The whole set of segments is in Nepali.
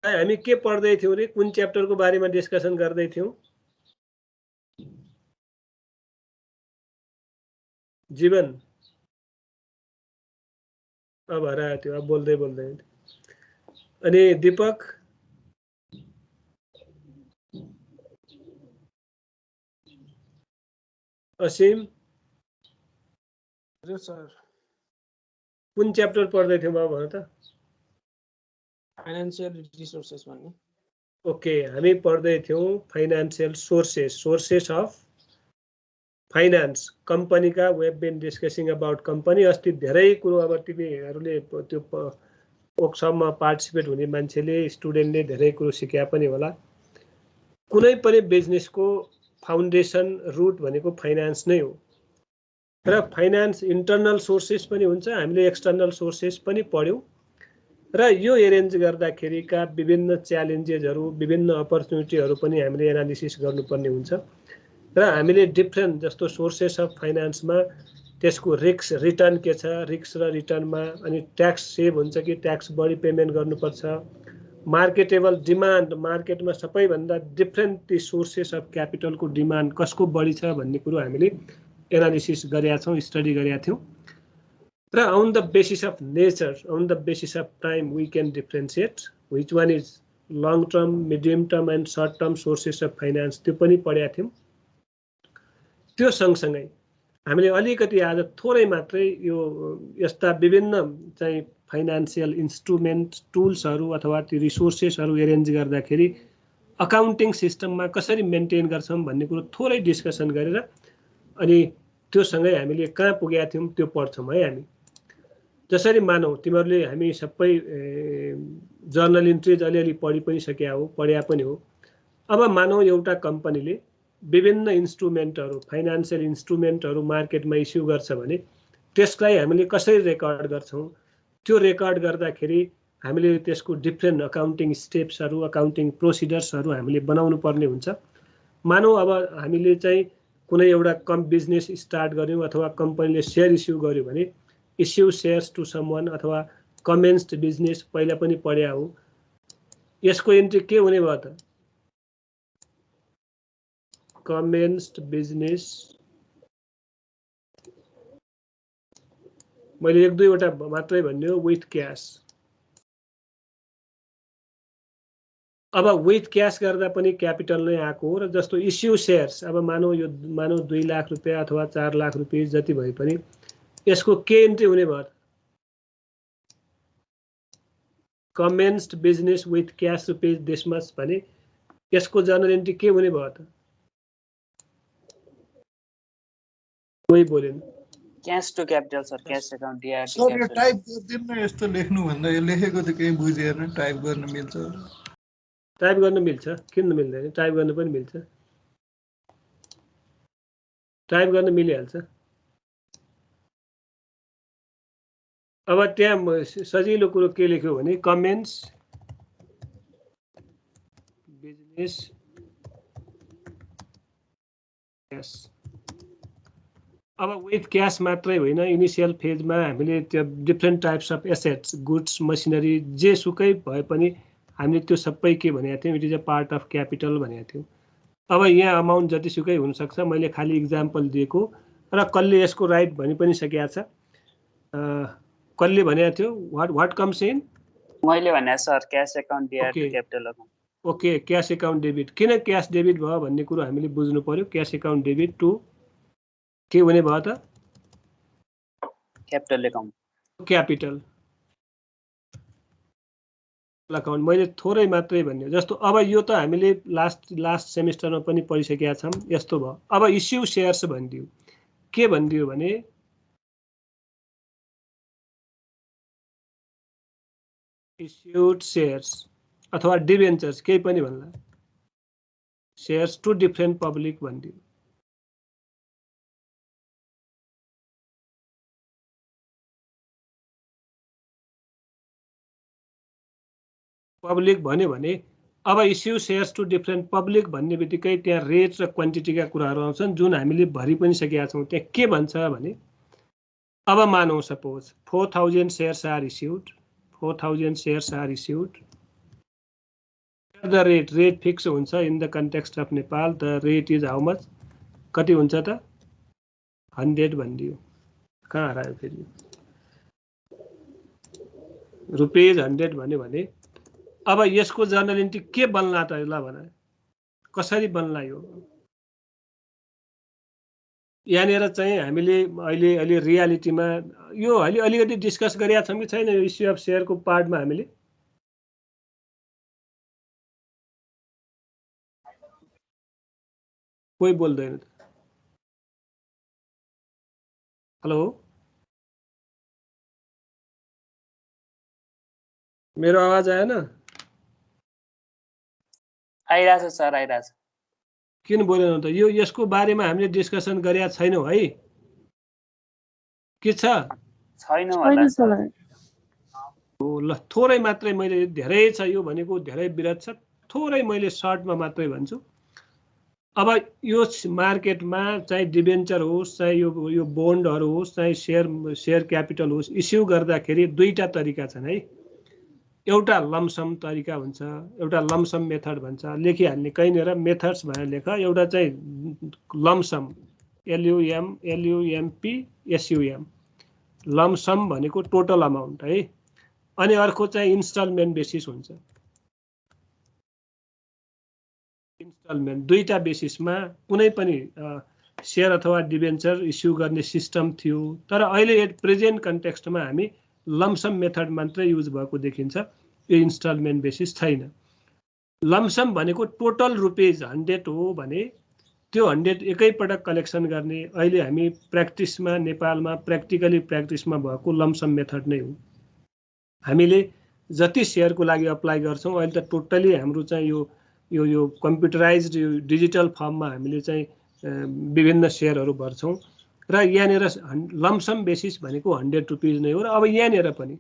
हामी के पढ्दै थियौं रे? कुन च्याप्टरको बारेमा डिस्कसन गर्दै थियौं? जीवन अब हरायो त्यो, अब बोल्दै बोल्दै। अनि दीपक असीम हजुर सर कुन च्याप्टर पढ्दै थियौं अब भन त? फाइनान्शियल रिसोर्सेस भन्ने। ओके, हामी पढ्दै थियौं फाइनान्शियल सोर्सेस अफ फाइनान्स। कम्पनीका we've been discussing about company. अस्ति धेरै कुरो अब तिमीहरूले त्यो वर्कसपमा पार्टिसिपेट हुने मान्छेले स्टुडेन्टले धेरै कुरो सिक्या पनि होला। कुनै पनि बिजनेसको फाउन्डेसन रुट भनेको फाइनान्स नै हो। र फाइनान्स इन्टरनल सोर्सेस पनि हुन्छ, हामीले एक्सटर्नल सोर्सेस पनि पढ्यौं। र यो एरेन्ज गर्दाखेरिका विभिन्न च्यालेन्जेसहरू, विभिन्न अपर्च्युनिटीहरू पनि हामीले एनालिसिस गर्नुपर्ने हुन्छ। र हामीले डिफ्रेन्ट जस्तो सोर्सेस अफ फाइनान्समा त्यसको रिस्क रिटर्न के छ, रिस्क र रिटर्नमा, अनि ट्याक्स सेभ हुन्छ कि ट्याक्स बढी पेमेन्ट गर्नुपर्छ, मार्केटेबल डिमान्ड, मार्केटमा सबैभन्दा डिफ्रेन्ट ती सोर्सेस अफ क्यापिटलको डिमान्ड कसको बढी छ भन्ने कुरो हामीले एनालिसिस गरेका छौँ, स्टडी गरेका थियौँ। र on the basis of nature, on the basis of time, we can differentiate which one is long term, medium term and short term sources of finance। त्यो पनि पढेका थियौँ। त्यो सँगसँगै हामीले अलिकति आज थोरै मात्रै यो यस्ता विभिन्न चाहिँ फाइनान्शियल इन्स्ट्रुमेन्ट टुल्सहरू अथवा त्यो रिसोर्सेसहरू एरेन्ज गर्दाखेरि अकाउन्टिङ सिस्टममा कसरी मेन्टेन गर्छौँ भन्ने कुरो थोरै डिस्कसन गरेर अनि त्यो सँगै हामीले कहाँ पुगेका थियौँ त्यो पढ्छौँ है हामी। जसरी मानौ तिमीहरूले हामी सबै जर्नल इन्ट्रिज अलिअलि पढि पनि सकेका हो, पढ्या पनि हो। अब मानौ एउटा कम्पनीले विभिन्न इन्स्ट्रुमेन्टहरू, फाइनान्शियल इन्स्ट्रुमेन्टहरू मार्केटमा इस्यु गर्छ भने त्यसलाई हामीले कसरी रेकर्ड गर्छौँ? त्यो रेकर्ड गर्दाखेरि हामीले त्यसको डिफ्रेन्ट अकाउन्टिङ स्टेप्सहरू, अकाउन्टिङ प्रोसिडर्सहरू हामीले बनाउनु पर्ने हुन्छ। मानौ अब हामीले चाहिँ कुनै एउटा बिजनेस स्टार्ट गर्यौँ अथवा कम्पनीले सेयर इस्यु गर्यो भने इस्यु सेयर्स टु समवन अथवा कमेन्स्ड बिजनेस पहिला पनि पढ्या हो। यसको एन्ट्री के हुने भयो त? कमेन्स्ड बिजनेस। मैले एक दुईवटा मात्रै भन्ने हो, विथ क्यास। अब विथ क्यास गर्दा पनि क्यापिटल नै आएको हो। र जस्तो इस्यु सेयर्स, अब मानौ 2 लाख रुपियाँ अथवा 4 लाख रुपियाँ जति भए पनि यसको के एन्ट्री हुने भयो? कमेन्स्ड बिजनेस विथ क्यास रुपियाँ दिस मच भने यसको जर्नल एन्ट्री के हुने भयो त? कोही बोलेन। Cash to capital sir, cash account या सर यो टाइप गर्दिन न, यस्तो लेख्नु भन्दा यो लेखेको त केही बुझेन। टाइप गर्न मिल्छ? टाइप गर्न मिल्छ, किन मिल्दैन? टाइप गर्न पनि मिल्छ, टाइप गर्न मिलिहाल्छ। अब त्यहाँ सजिलो कुरो के लेख्यो भने कमेन्ट्स बिजनेस क्यास। अब विथ क्यास मात्रै होइन, इनिसियल फेजमा हामीले त्यो different types of assets, goods, machinery जे सुकै भए पनि हामीले त्यो सबै के भनेको थियौँ? It is a part of capital भनेको थियौँ। अब यहाँ अमाउन्ट जतिसुकै हुनसक्छ, मैले खालि इक्जाम्पल दिएको। र कसले यसको राइट भनि पनि सकेका छ। कसले भनेको थियो? What comes in? मैले भने सर क्याश अकाउन्ट या to capital account. Okay, cash account debit. किन क्याश डेबिट भयो भन्ने कुरो हामीले बुझ्नु पर्यो। क्याश अकाउन्ट डेबिट टु के हुने भयो त? Capital account. Capital account. मैले थोरै मात्रै भन्ने। जस्तो अब यो त हामीले लास्ट सेमिस्टरमा पनि पढिसकेका छौँ। यस्तो भयो। अब इस्यु सेयर्स भनिदियो। के भनिदियो भने इस्युड सेयर्स अथवा डिबेन्चर्स, केही पनि भन्ला, सेयर्स टु डिफ्रेन्ट पब्लिक भनिदियो। पब्लिक भन्यो भने अब issue shares to different public भन्ने बित्तिकै त्यहाँ रेट र क्वान्टिटीका कुराहरू आउँछन् जुन हामीले भरि पनि सकेका छौँ। त्यहाँ के भन्छ भने अब मानौँ suppose 4000 shares are issued, 4000 shares are issued the rate fix हुन्छ in the context of Nepal the rate is how much कति हुन्छ त 100 भनिदियो कहाँ हरायो फेरि ₹100 भन्यो भने अब यसको जर्नल इन्ट्री के बन्ला त ल भन कसरी बन्ला यो यहाँनिर चाहिँ हामीले अहिले रियालिटीमा यो अलिकति डिस्कस गरेका छौँ कि छैन यो इस्यु अफ सेयरको पार्टमा हामीले कोही बोल्दैन त हेलो मेरो आवाज आएन आइरहेछ सर आइरहेछ किन बोलेन त यो यसको बारेमा हामीले डिस्कसन गरेका छैनौँ है के छ छैन होला सर ल थोरै मात्रै मैले धेरै छ यो भनेको धेरै विरत छ थोरै मैले सर्टमा मात्रै भन्छु अब यो मार्केटमा चाहे डिबेन्चर होस् चाहे यो बोन्डहरू होस् चाहे शेयर क्यापिटल होस् इस्यु गर्दाखेरि दुईटा तरिका छन् है एउटा लमसम तरिका हुन्छ एउटा लमसम मेथड भन्छ लेखिहाल्ने कहीँनिर मेथड्स भनेर लेख एउटा चाहिँ लमसम LUMP लमसम भनेको टोटल अमाउन्ट है अनि अर्को चाहिँ इन्स्टलमेन्ट बेसिस हुन्छ इन्स्टलमेन्ट दुईटा बेसिसमा कुनै पनि शेयर अथवा डिबेन्चर इस्यु गर्ने सिस्टम थियो तर अहिले एट प्रेजेन्ट कन्टेक्स्टमा हामी लमसम मेथड मात्रै युज भएको देखिन्छ यो इन्स्टलमेन्ट बेसिस छैन लमसम भनेको टोटल ₹100 हो भने त्यो 100 एकैपटक कलेक्सन गर्ने अहिले हामी प्र्याक्टिसमा नेपालमा प्र्याक्टिसमा भएको लमसम मेथड नै हो हामीले जति शेयरको लागि अप्लाई गर्छौँ अहिले त टोटली हाम्रो चाहिँ यो कम्प्युटराइज्ड डिजिटल फर्ममा हामीले चाहिँ विभिन्न शेयरहरू भर्छौँ र यहाँनिर लमसम बेसिस भनेको ₹100 नै हो र अब यहाँनिर पनि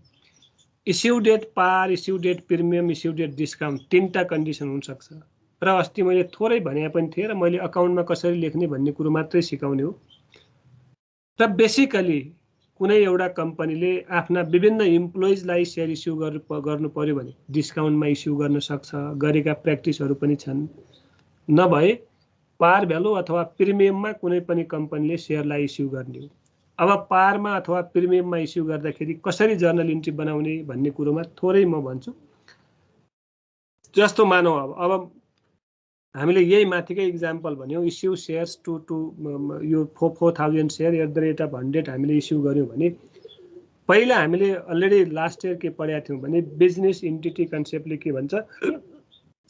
issue date par issue date premium issue date discount तीनटा कन्डिसन हुनसक्छ र अस्ति मैले थोरै भने पनि थिएँ र मैले अकाउन्टमा कसरी लेख्ने भन्ने कुरो मात्रै सिकाउने हो र बेसिकली कुनै एउटा कम्पनीले आफ्ना विभिन्न इम्प्लोइजलाई शेयर इस्यु गर्नु पर्यो भने डिस्काउन्टमा इस्यु गर्न सक्छ गरेका प्र्याक्टिसहरू पनि छन् नभए पार भ्यालु अथवा प्रिमियममा कुनै पनि कम्पनीले शेयरलाई इस्यु गर्ने हो अब पारमा अथवा प्रिमियममा इस्यु गर्दाखेरि कसरी जर्नल इन्ट्री बनाउने भन्ने कुरोमा थोरै म भन्छु जस्तो मानौ अब हामीले यही माथिकै इक्जाम्पल भन्यौँ इस्यु सेयर्स टु यो 4000 शेयर @ हामीले इस्यु गर्यौँ भने पहिला हामीले अलरेडी लास्ट इयर के पढेका थियौँ भने बिजनेस इन्टिटी कन्सेप्टले के भन्छ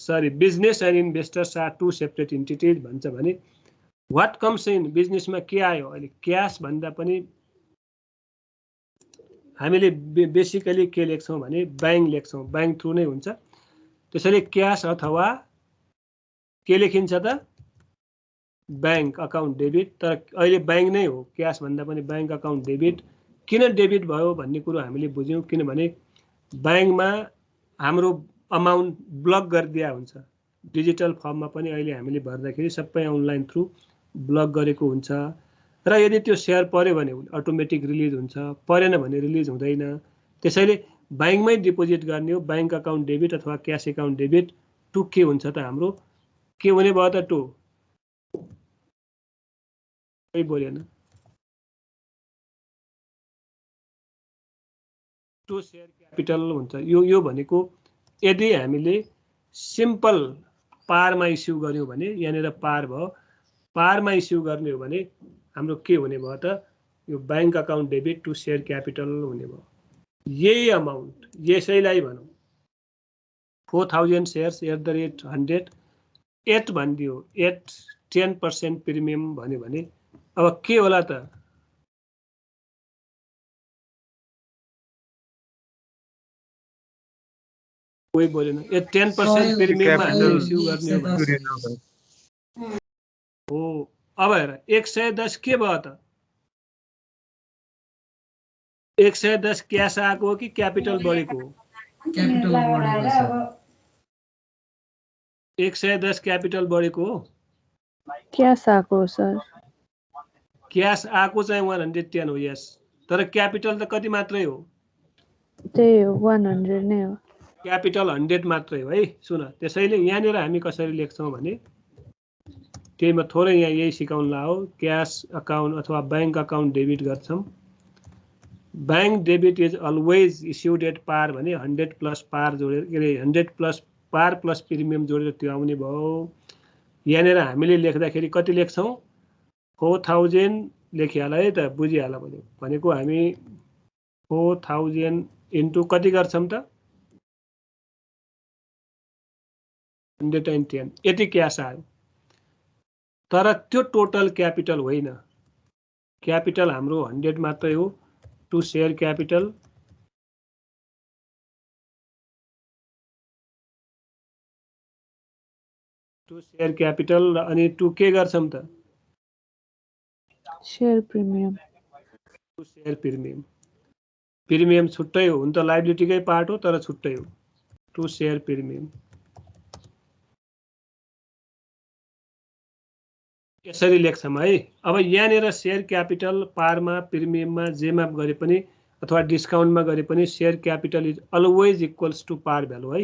sorry business and investors are two separate entities भन्छ भने व्हाट कम्स इन बिजनेसमा के आयो अहिले क्यास भन्दा पनि हामीले बेसिकली के लेख्छौँ भने ब्याङ्क लेख्छौँ ब्याङ्क थ्रु नै हुन्छ त्यसैले क्यास अथवा के लेखिन्छ त ब्याङ्क अकाउन्ट डेबिट तर अहिले ब्याङ्क नै हो क्यास भन्दा पनि ब्याङ्क अकाउन्ट डेबिट किन डेबिट भयो भन्ने कुरो हामीले बुझ्यौँ किनभने ब्याङ्कमा हाम्रो अमाउन्ट ब्लक गरिदिया हुन्छ डिजिटल फर्ममा पनि अहिले हामीले भर्दाखेरि सबै अनलाइन थ्रु ब्लक गरेको हुन्छ र यदि त्यो शेयर पर्यो भने अटोमेटिक रिलिज हुन्छ परेन भने रिलिज हुँदैन त्यसैले ब्याङ्कमै डिपोजिट गर्ने हो ब्याङ्क अकाउन्ट डेबिट अथवा क्यास अकाउन्ट डेबिट टु के हुन्छ त हाम्रो के हुने भयो त टु कोही बोलेन टु शेयर क्यापिटल हुन्छ यो भनेको यदि हामीले सिम्पल पारमा इस्यु गर्यौँ भने यहाँनिर पार भयो पारमा इस्यु गर्ने हो भने हाम्रो के हुने भयो त यो bank account debit to share capital हुने भयो यही अमाउन्ट यसैलाई भनौँ 4000 शेयर्स @ 100 भनिदियो 10% प्रिमियम भन्यो भने अब के होला त कोही बोलेन 10% प्रिमियममा हामीले इस्यु गर्ने हो अब हेर 110 के भयो त 110 क्यास आएको हो कि क्यापिटल बढेको हो क्यापिटल बढेको छ 110 क्यापिटल बढेको हो क्यास आएको हो सर क्यास आएको चाहिँ 110 हो यस तर क्यापिटल त कति मात्रै हो त्यही हो 100 नै हो क्यापिटल 100 मात्रै हो है। सुन, त्यसैले यहाँनिर हामी कसरी लेख्छौँ भने त्यहीमा थोरै यहाँ यही सिकाउनला हो। क्यास अकाउन्ट अथवा बैंक अकाउन्ट डेबिट गर्छौँ। Bank debit is always issued at par भने 100 प्लस पार जोडेर के अरे 100 प्लस पार प्लस प्रिमियम जोडेर त्यो आउने भयो। यहाँनिर हामीले लेख्दाखेरि कति लेख्छौँ 4000 लेखिहाल है त, बुझिहाल भनेको हामी 4000 इन्टु कति गर्छौँ त 110 यति क्यास आयो। तर त्यो टोटल क्यापिटल होइन, क्यापिटल हाम्रो 100 मात्रै हो। टु सेयर क्यापिटल अनि टु के गर्छौँ त share premium. To share premium. Premium छुट्टै हो, हुन त लाइबिलिटीकै पार्ट हो तर छुट्टै हो। टु सेयर प्रिमियम यसरी लेख्छौँ है। अब यहाँनिर सेयर क्यापिटल पारमा प्रिमियममा जेमा गरे पनि अथवा डिस्काउन्टमा गरे पनि share capital is always equals to par value है।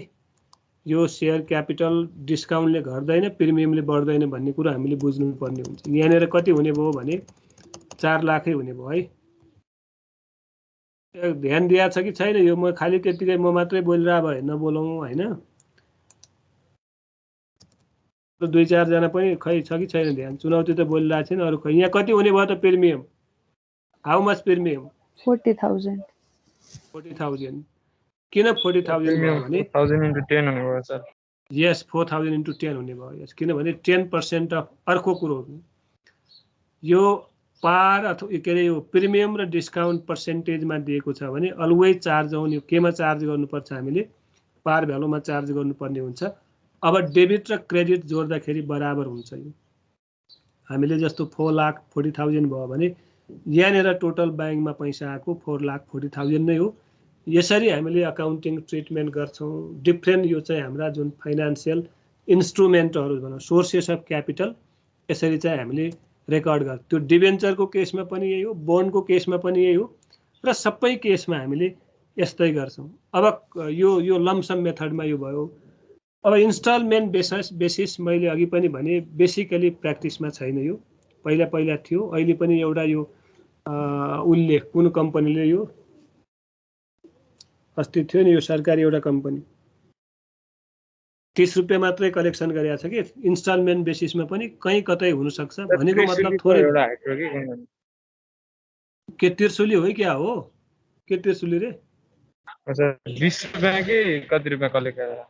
यो सेयर क्यापिटल डिस्काउन्टले घट्दैन प्रिमियमले बढ्दैन भन्ने कुरा हामीले बुझ्नुपर्ने हुन्छ। यहाँनिर कति हुने भयो भने 4 लाखै हुने भयो है। ध्यान दिएको छ कि छैन? यो म खालि त्यतिकै म मात्रै बोलिरह भए नबोलौँ होइन। 2-4 जना पनि खै छ कि छैन ध्यान? चुनौती त बोलिरहेको छैन अरू। खै यहाँ कति हुने भयो त प्रिमियम? How much premium? 40,000। 40,000। किन 40,000 भयो भने 4000 into 10 हुने भयो सर। यस 4000 into 10 हुने भयो। यस किनभने 10% अफ अर्को कुरो हो। यो पार अथवा के अरे यो प्रिमियम र डिस्काउन्ट पर्सेन्टेजमा दिएको छ भने अलवेज चार्ज आउने केमा चार्ज गर्नुपर्छ हामीले पार भ्यालुमा चार्ज गर्नुपर्ने हुन्छ। अब डेबिट र क्रेडिट जोड्दाखेरि बराबर हुन्छ। यो हामीले जस्तो 4,40,000 भयो भने यहाँनिर टोटल बैंकमा पैसा आएको 4,40,000 नै हो। यसरी हामीले अकाउन्टिङ ट्रिटमेन्ट गर्छौँ। डिफ्रेन्ट यो चाहिँ हाम्रा जुन फाइनान्शियल इन्स्ट्रुमेन्टहरू भनौँ सोर्सेस अफ क्यापिटल यसरी चाहिँ हामीले रेकर्ड गर्छ। त्यो डिबेन्चरको केसमा पनि यही हो, बोन्डको केसमा पनि यही हो र सबै केसमा हामीले यस्तै गर्छौँ। अब यो लमसम मेथडमा यो भयो। अब इन्स्टलमेन्ट बेसिस मैले अघि पनि भने बेसिकली प्र्याक्टिसमा छैन। यो पहिला थियो, अहिले पनि एउटा यो उल्लेख कुन कम्पनीले यो अस्ति थियो नि यो सरकारी एउटा कम्पनी 30 रुपियाँ मात्रै कलेक्सन गरेको छ कि इन्स्टलमेन्ट बेसिसमा पनि कहीँ कतै हुनसक्छ भनेको मतलब थोरै के त्रिशुली हो क्या हो के त्रिशुली रे? 20 रुपियाँ कि कति रुपियाँ कलेक्ट गरेर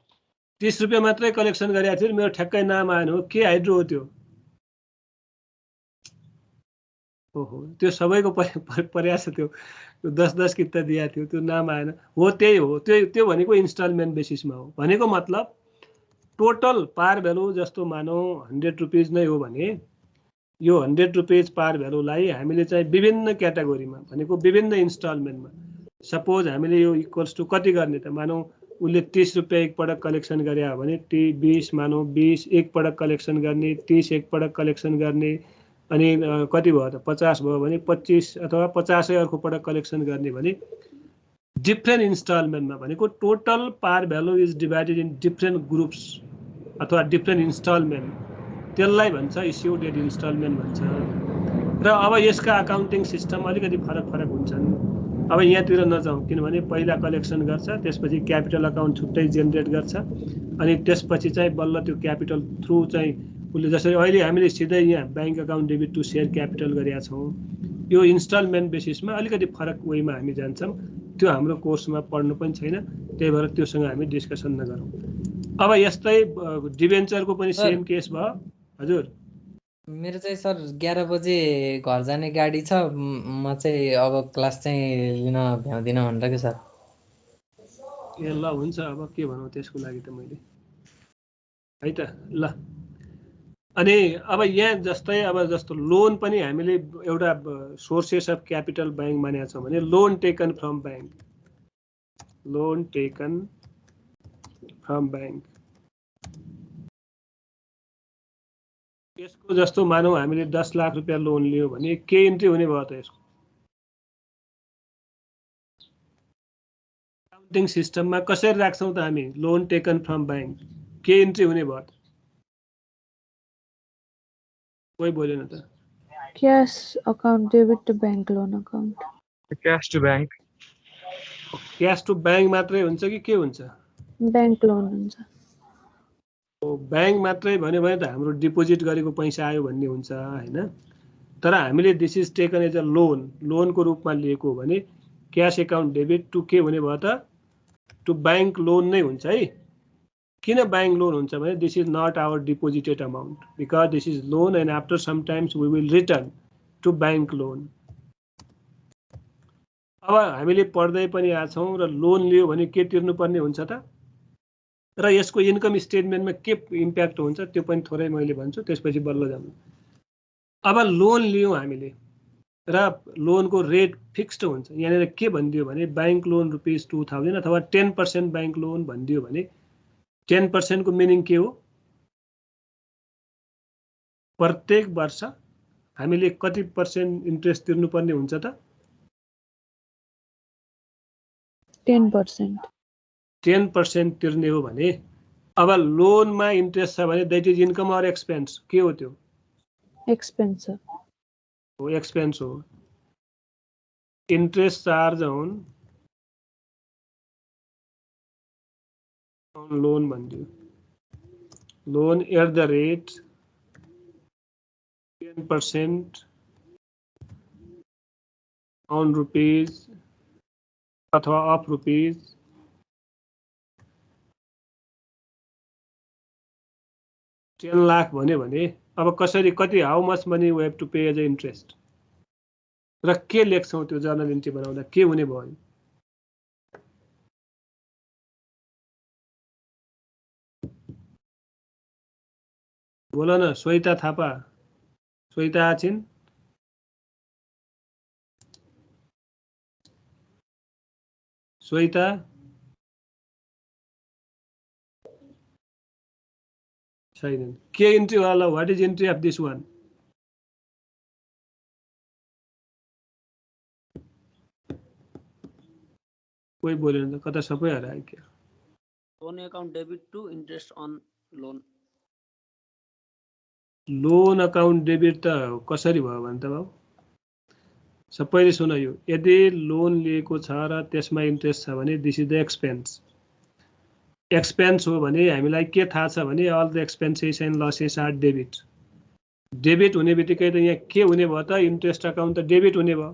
30 रुपियाँ मात्रै कलेक्सन गरेको थियो। मेरो ठ्याक्कै नाम आएन हो। के हाइड्रो हो त्यो? ओहो त्यो सबैको प्रयास थियो। 10-10 किता दिएको थियो, त्यो नाम आएन। हो त्यही हो, त्यो भनेको इन्स्टलमेन्ट बेसिसमा हो। भनेको मतलब टोटल पार भ्यालु जस्तो मानौ 100 रुपियाँ नै हो भने यो 100 रुपियाँ पार भ्यालुलाई हामीले चाहिँ विभिन्न क्याटेगोरीमा भनेको विभिन्न इन्स्टलमेन्टमा सपोज हामीले यो इक्वल्स टु कति गर्ने त मानौ उसले 30 रुपियाँ एकपटक कलेक्सन गरे हो भने 20 मानौ 20 एकपटक कलेक्सन गर्ने, 30 एकपटक कलेक्सन गर्ने अनि कति भयो त 50 भयो भने 25 अथवा 50 अर्को पटक कलेक्सन गर्ने भने डिफ्रेन्ट इन्स्टलमेन्टमा भनेको टोटल पार value is divided in different groups अथवा डिफ्रेन्ट इन्स्टलमेन्ट त्यसलाई भन्छ इस्यु डेट इन्स्टलमेन्ट भन्छ। र अब यसका अकाउन्टिङ सिस्टम अलिकति फरक हुन्छन्। अब यहाँतिर नजाउँ किनभने पहिला कलेक्सन गर्छ त्यसपछि क्यापिटल अकाउन्ट छुट्टै जेनेरेट गर्छ अनि त्यसपछि चाहिँ बल्ल त्यो क्यापिटल थ्रु चाहिँ उसले जसरी अहिले हामीले सिधै यहाँ bank account debit to share capital गरेका छौँ। यो इन्स्टलमेन्ट बेसिसमा अलिकति फरक वेमा हामी जान्छौँ। त्यो हाम्रो कोर्समा पढ्नु पनि छैन, त्यही भएर त्योसँग हामी डिस्कसन नगरौँ। अब यस्तै डिबेन्चरको पनि सेम केस भयो। हजुर मेरो चाहिँ सर 11 बजे घर जाने गाडी छ। म चाहिँ अब क्लास चाहिँ लिन भ्याउँदिनँ भनेर के सर। ए ल हुन्छ, अब के भनौँ त्यसको लागि त मैले है त ल। अनि अब यहाँ जस्तै अब जस्तो लोन पनि हामीले एउटा सोर्सेस अफ क्यापिटल बैंक मानेका छौँ भने loan taken from bank, loan taken from bank यसको जस्तो मानौँ हामीले 10 लाख रुपियाँ लोन लियो भने के इन्ट्री हुने भयो त यसको? अकाउन्टिङ सिस्टममा कसरी राख्छौँ त हामी लोन टेकन फ्रम ब्याङ्क के इन्ट्री हुने भयो कोही बोलेन त Cash account debit to bank loan account. Cash to bank cash to bank मात्रै हुन्छ कि के हुन्छ Bank loan हुन्छ. ब्याङ्क मात्रै भन्यो भने त हाम्रो डिपोजिट गरेको पैसा आयो भन्ने हुन्छ हैन तर हामीले this is taken as a loan लोनको रूपमा लिएको हो भने क्यास एकाउन्ट डेबिट टु के हुने भयो त टु ब्याङ्क लोन नै हुन्छ है किन ब्याङ्क लोन हुन्छ भने this is not our deposited amount because this is loan and after sometimes we will return to bank loan अब हामीले पढ्दै पनि आएको छौँ र लोन लियो भने के तिर्नुपर्ने हुन्छ त र यसको इन्कम स्टेटमेन्टमा के इम्प्याक्ट हुन्छ त्यो पनि थोरै मैले भन्छु त्यसपछि बल्ल जाऊँ अब लोन लियौँ हामीले र लोनको रेट फिक्स्ड हुन्छ यहाँनिर के भनिदियो भने ब्याङ्क लोन ₹2000 अथवा 10% ब्याङ्क लोन भनिदियो भने 10% को मिनिङ के हो प्रत्येक वर्ष हामीले कति % इन्ट्रेस्ट तिर्नुपर्ने हुन्छ त 10%. 10% तिर्ने हो भने अब लोनमा इन्ट्रेस्ट छ भने that is income or expense के हो त्यो Expense. हो एक्सपेन्स हो इन्ट्रेस्ट चार्ज अन लोन भनिदियो loan at the rate 10% on rupees अथवा अफ रुपीज $10 लाख भन्यो भने अब कसरी कति how much money we have to pay as a interest र के लेख्छौँ त्यो जर्नल इन्ट्री बनाउँदा के हुने भयो बोल न श्वेता थापा श्वेता छिन् श्वेता छैनन् के इन्ट्री होला what is entry of this one कोही बोलेन त कता सबै हरायो क्या loan account debit to interest on loan loan account debit त कसरी भयो भने त बाबु सबैले सुन यो यदि लोन लिएको छ र त्यसमा इन्ट्रेस्ट छ भने this is the expense expense हो भने हामीलाई के थाहा छ भने all the expenses and losses are debit debit हुने बित्तिकै त यहाँ के हुने भयो त इन्ट्रेस्ट अकाउन्ट त डेबिट हुने भयो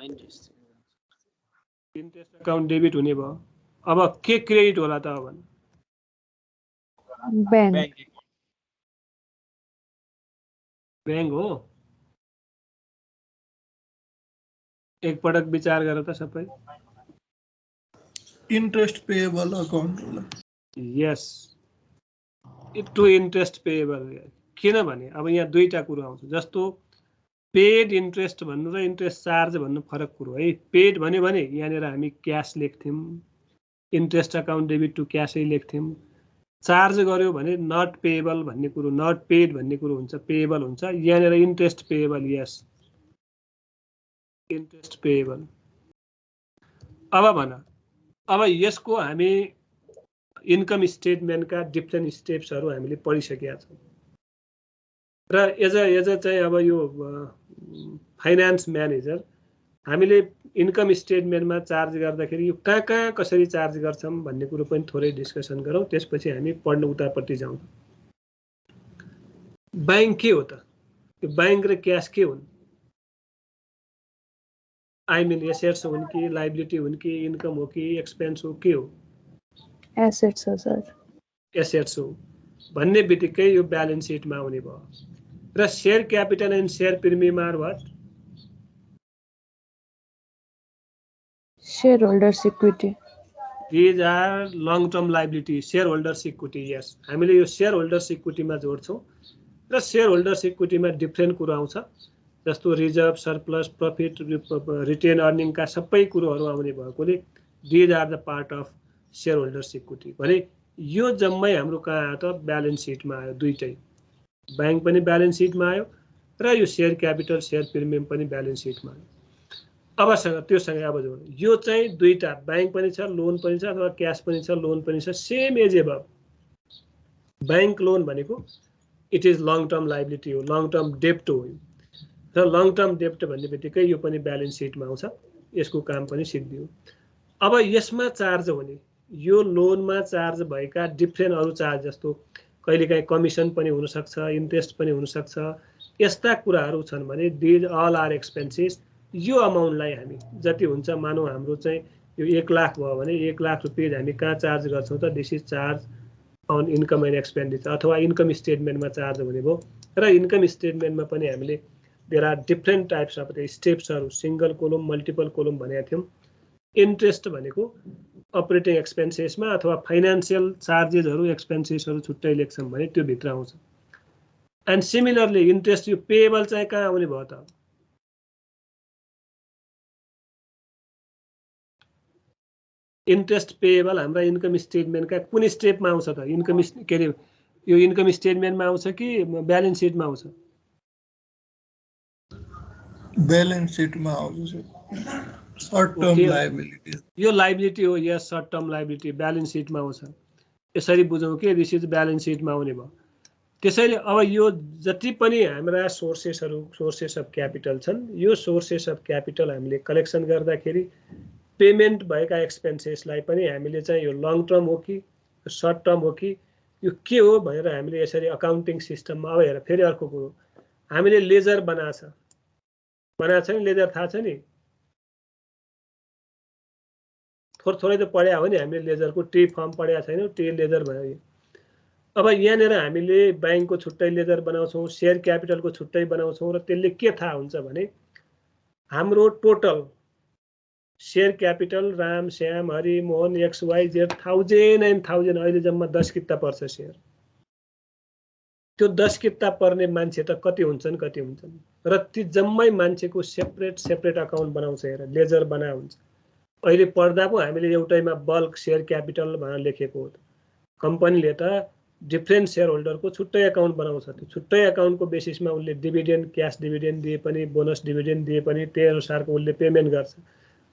इंटरेस्ट इन्ट्रेस्ट अकाउन्ट डेबिट हुने भयो अब के क्रेडिट होला त अब Bank. ब्याङ्क हो एकपटक विचार गर त सबै इन्ट्रेस्ट पेएबल अकाउन्ट होला यस टु इन्ट्रेस्ट पेएबल किनभने अब यहाँ दुईटा कुरो आउँछ जस्तो पेड इन्ट्रेस्ट भन्नु र इन्ट्रेस्ट चार्ज भन्नु फरक कुरो है पेड भन्यो भने यहाँनिर हामी क्यास लेख्थ्यौँ इन्ट्रेस्ट अकाउन्ट डेबिट टु क्यासै लेख्थ्यौँ चार्ज गर्यो भने नट पेएबल भन्ने कुरो नट पेड भन्ने कुरो हुन्छ पेएबल हुन्छ यहाँनिर इन्ट्रेस्ट पेएबल यस इन्ट्रेस्ट पेएबल अब भन अब यसको हामी इन्कम स्टेटमेन्टका डिफ्रेन्ट स्टेप्सहरू हामीले पढिसकेका छौँ र एज चाहिँ अब यो फाइनान्स म्यानेजर हामीले इन्कम स्टेटमेन्टमा चार्ज गर्दाखेरि यो कहाँ कहाँ कसरी चार्ज गर्छौँ भन्ने कुरो पनि थोरै डिस्कसन गरौँ त्यसपछि हामी पढ्न उतापट्टि जाउँ ब्याङ्क के हो त यो ब्याङ्क र क्यास के हुन् आई मिन एसेट्स हुन् कि लाइबिलिटी हुन् कि इन्कम हो कि एक्सपेन्स हो के हो Assets हो सर. एसेट्स हो भन्ने बित्तिकै यो ब्यालेन्स सिटमा आउने भयो र share capital and share premium are what Shareholders equity. These are long term liability shareholders equity yes हामीले यो shareholders equity मा जोड्छौँ र shareholders equity मा डिफ्रेन्ट कुरो आउँछ जस्तो reserve surplus profit retain earning का सबै कुरोहरू आउने भएकोले these are the part of shareholders equity भने यो जम्मै हाम्रो कहाँ आयो त ब्यालेन्स सिटमा आयो दुईटै ब्याङ्क पनि ब्यालेन्स सिटमा आयो र यो शेयर क्यापिटल शेयर प्रिमियम पनि ब्यालेन्स सिटमा आयो अबसँग त्योसँग अब जोड्नु यो चाहिँ दुईटा बैंक पनि छ लोन पनि छ अथवा क्याश पनि छ लोन पनि छ same as above bank loan भनेको it is long term liability हो लङ टर्म डेप्ट हो र लङ टर्म डेप्ट भन्ने बित्तिकै यो पनि ब्यालेन्स सिटमा आउँछ यसको काम पनि सिद्धियो अब यसमा चार्ज हुने यो लोनमा चार्ज भएका डिफ्रेन्ट अरू चार्ज जस्तो कहिलेकाहीँ कमिसन पनि हुनसक्छ इन्ट्रेस्ट पनि हुनसक्छ यस्ता कुराहरू छन् भने दिज अल आर एक्सपेन्सेस यो अमाउन्टलाई हामी जति हुन्छ मानौँ हाम्रो चाहिँ यो 1 लाख भयो भने 1 लाख रुपियाँ हामी कहाँ चार्ज गर्छौँ त this is charge on income and expenditure अथवा इन्कम स्टेटमेन्टमा चार्ज हुने भयो र इन्कम स्टेटमेन्टमा पनि हामीले there are different types of स्टेप्सहरू सिंगल कोलम मल्टिपल कोलम भनेका थियौँ इन्ट्रेस्ट भनेको अपरेटिङ एक्सपेन्सेसमा अथवा फाइनान्सियल चार्जेसहरू एक्सपेन्सेसहरू छुट्टै लेख्छौँ भने त्यो भित्र आउँछ एन्ड सिमिलरली इन्ट्रेस्ट यो पेएबल चाहिँ कहाँ आउने भयो त इन्ट्रेस्ट पेएबल हाम्रा इन्कम स्टेटमेन्टका कुन स्टेपमा आउँछ त इन्कम के अरे यो इन्कम स्टेटमेन्टमा आउँछ कि ब्यालेन्स सिटमा आउँछ ब्यालेन्स सिटमा आउँछ सर्ट टर्म लायबिलिटी यो लायबिलिटी हो यस सर्ट टर्म लायबिलिटी ब्यालेन्स सिटमा आउँछ यसरी बुझौँ के दिस इज ब्यालेन्स सिटमा आउने भयो त्यसैले अब यो जति पनि हाम्रा सोर्सेस अफ क्यापिटल छन् यो सोर्सेस अफ क्यापिटल हामीले कलेक्सन गर्दाखेरि पेमेन्ट भएका एक्सपेन्सेसलाई पनि हामीले चाहिँ यो लङ टर्म हो कि सर्ट टर्म हो कि यो के हो भनेर हामीले यसरी अकाउन्टिङ सिस्टममा अब हेर फेरि अर्को कुरो हामीले लेजर बनाएको छ नि लेजर थाहा छ नि थोरै त पढ्या हो नि हामीले लेजरको टी फर्म पढेका छैनौँ टी लेजर भयो अब यहाँनिर हामीले ब्याङ्कको छुट्टै लेजर बनाउँछौँ सेयर क्यापिटलको छुट्टै बनाउँछौँ र त्यसले के थाहा हुन्छ भने हाम्रो total share capital Ram Shyam Hari Mohan XYZ 1000 and 1000 अहिले जम्मा 10 किता पर्छ सेयर त्यो 10 किता पर्ने मान्छे त कति हुन्छन् र ती जम्मै मान्छेको सेपरेट अकाउन्ट बनाउँछ हेर लेजर बना हुन्छ अहिले पढ्दा पो हामीले एउटैमा बल्क सेयर क्यापिटल भनेर लेखेको हो कम्पनीले त डिफ्रेन्ट सेयर होल्डरको छुट्टै अकाउन्ट बनाउँछ त्यो छुट्टै अकाउन्टको बेसिसमा उसले डिभिडेन्ड क्याश डिभिडेन्ड दिए पनि बोनस डिभिडेन्ड दिए पनि त्यही अनुसारको उसले पेमेन्ट गर्छ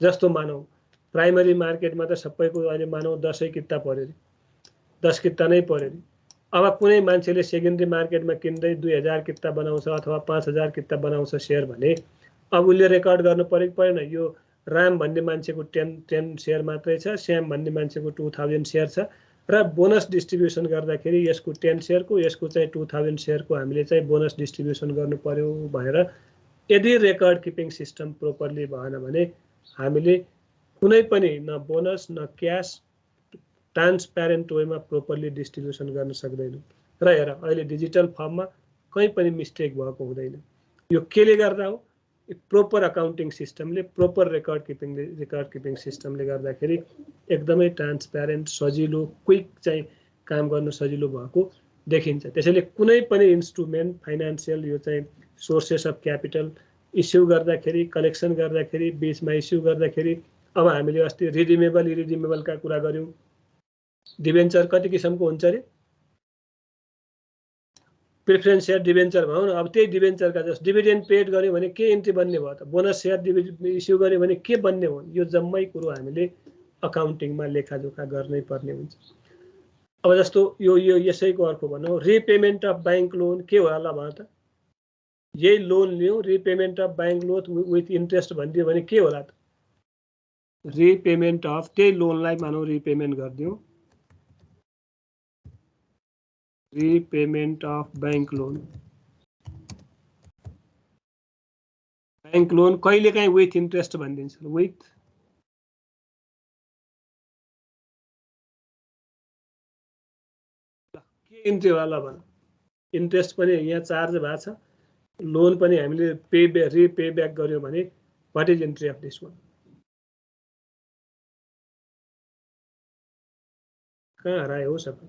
जस्तो मानौँ प्राइमरी मार्केटमा त सबैको अहिले मानौँ 10 किता पर्यो 10 किता नै पर्यो अब कुनै मान्छेले सेकेन्डरी मार्केटमा किन्दै 2000 किता बनाउँछ अथवा 5000 किता बनाउँछ सेयर भने अब उसले रेकर्ड गर्नु परेको परेन यो राम भन्ने मान्छेको 10 सेयर मात्रै छ श्याम भन्ने मान्छेको 2000 सेयर छ र बोनस डिस्ट्रिब्युसन गर्दाखेरि यसको 10 सेयरको यसको चाहिँ 2000 सेयरको हामीले चाहिँ बोनस डिस्ट्रिब्युसन गर्नु पर्यो भनेर यदि रेकर्ड किपिङ सिस्टम प्रोपरली भएन भने हामीले कुनै पनि न बोनस न क्याश ट्रान्सप्यारेन्ट वेमा प्रोपरली डिस्ट्रिब्युसन गर्न सक्दैनौँ र हेर अहिले डिजिटल फर्ममा कहीँ पनि मिस्टेक भएको हुँदैन यो केले गर्दा हो प्रोपर अकाउन्टिङ सिस्टमले प्रोपर रेकर्ड किपिङ सिस्टमले गर्दाखेरि एकदमै ट्रान्सप्यारेन्ट सजिलो क्विक चाहिँ काम गर्न सजिलो भएको देखिन्छ त्यसैले कुनै पनि इन्स्ट्रुमेन्ट फाइनान्सियल यो चाहिँ सोर्सेस अफ क्यापिटल इस्यु गर्दाखेरि कलेक्सन गर्दाखेरि बीचमा इस्यु गर्दाखेरि अब हामीले अस्ति रिडिमेबल इरिडिमेबलका कुरा गर्यौँ डिबेन्चर कति किसिमको हुन्छ अरे प्रिफरेन्स सेयर डिबेन्चर भनौँ न अब त्यही डिबेन्चरका जस्तो डिभिडेन्ड पेड गर्यो भने के इन्ट्री बन्ने भयो त बोनस सेयर इस्यु गर्यो भने के बन्ने हो यो जम्मै कुरो हामीले अकाउन्टिङमा लेखाजोखा गर्नै पर्ने हुन्छ अब जस्तो यो यसैको अर्को भनौँ रिपेमेन्ट अफ ब्याङ्क लोन के होला भन त यही लोन लियौँ repayment of bank loan with interest भनिदियो भने के होला त रिपेमेन्ट अफ त्यही लोनलाई मानौँ रिपेमेन्ट गरिदिउँ रिपेमेन्ट अफ ब्याङ्क लोन कहिलेकाहीँ विथ इन्ट्रेस्ट भनिदिन्छ विथ के इन्ट्री होला भन इन्ट्रेस्ट पनि यहाँ चार्ज भएको छ लोन पनि हामीले रिपे ब्याक गर्यो भने what is entry of this one कहाँ हरायो हो सबै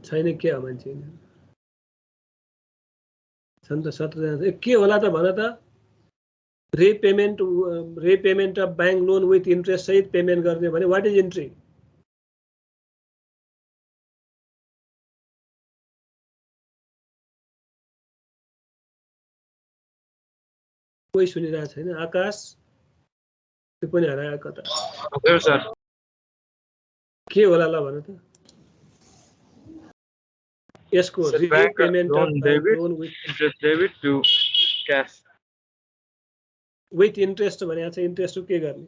छैन के हो मान्छे छन् त 17 के होला त भन त repayment of bank loan with interest सहित पेमेन्ट गर्ने भने वाट इज इन्ट्री कोही सुनिरहेको छैन आकाश त्यो पनि हरायो कता हजुर सर के होला ल भन त यसको repayment of loan interest debit to cash with interest भनेको छ इन्ट्रेस्ट के गर्ने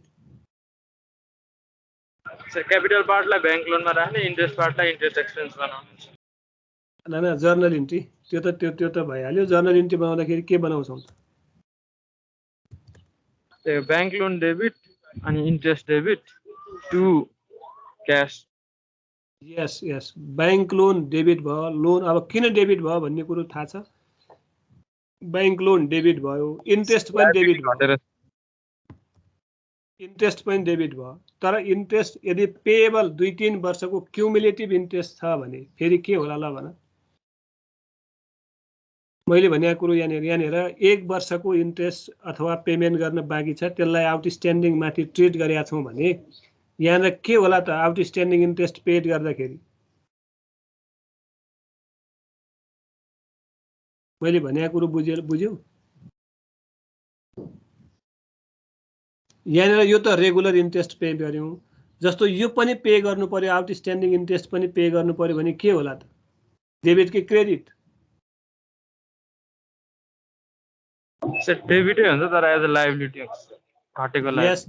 सर क्यापिटल पार्टलाई ब्याङ्क लोनमा राख्ने इन्ट्रेस्ट पार्टलाई इन्ट्रेस्ट एक्सपेन्स बनाउनु ना जर्नल इन्ट्री त्यो त भइहाल्यो जर्नल इन्ट्री बनाउँदाखेरि के बनाउँछौँ त्यो ब्याङ्क लोन डेबिट अनि इन्ट्रेस्ट डेबिट टु क्यास यस यस ब्याङ्क लोन डेबिट भयो लोन अब किन डेबिट भयो भन्ने कुरो थाहा छ ब्याङ्क लोन डेबिट भयो इन्ट्रेस्ट पनि डेबिट भयो इन्ट्रेस्ट पनि डेबिट भयो तर इन्ट्रेस्ट यदि पेएबल 2-3 वर्षको क्युमुलेटिभ इन्ट्रेस्ट छ भने फेरि के होला ल भन मैले भनेको कुरो यहाँनिर 1 वर्षको इन्ट्रेस्ट अथवा पेमेन्ट गर्न बाँकी छ त्यसलाई आउटस्ट्यान्डिङ माथि ट्रिट गरेका छौँ भने यहाँ के होला त आउटस्ट्यान्डिङ इन्ट्रेस्ट पेड गर्दाखेरि मैले भनेको कुरो बुझ्यौ यहाँनिर यो त रेगुलर इन्ट्रेस्ट पे गर्यौं जस्तो यो पनि पे गर्नु पर्यो आउटस्ट्यान्डिङ इन्ट्रेस्ट पनि पे गर्नु पर्यो भने के होला त डेबिट कि क्रेडिट सर डेबिटै हुन्छ तर एज अ लायबिलिटी घटेको लागि यस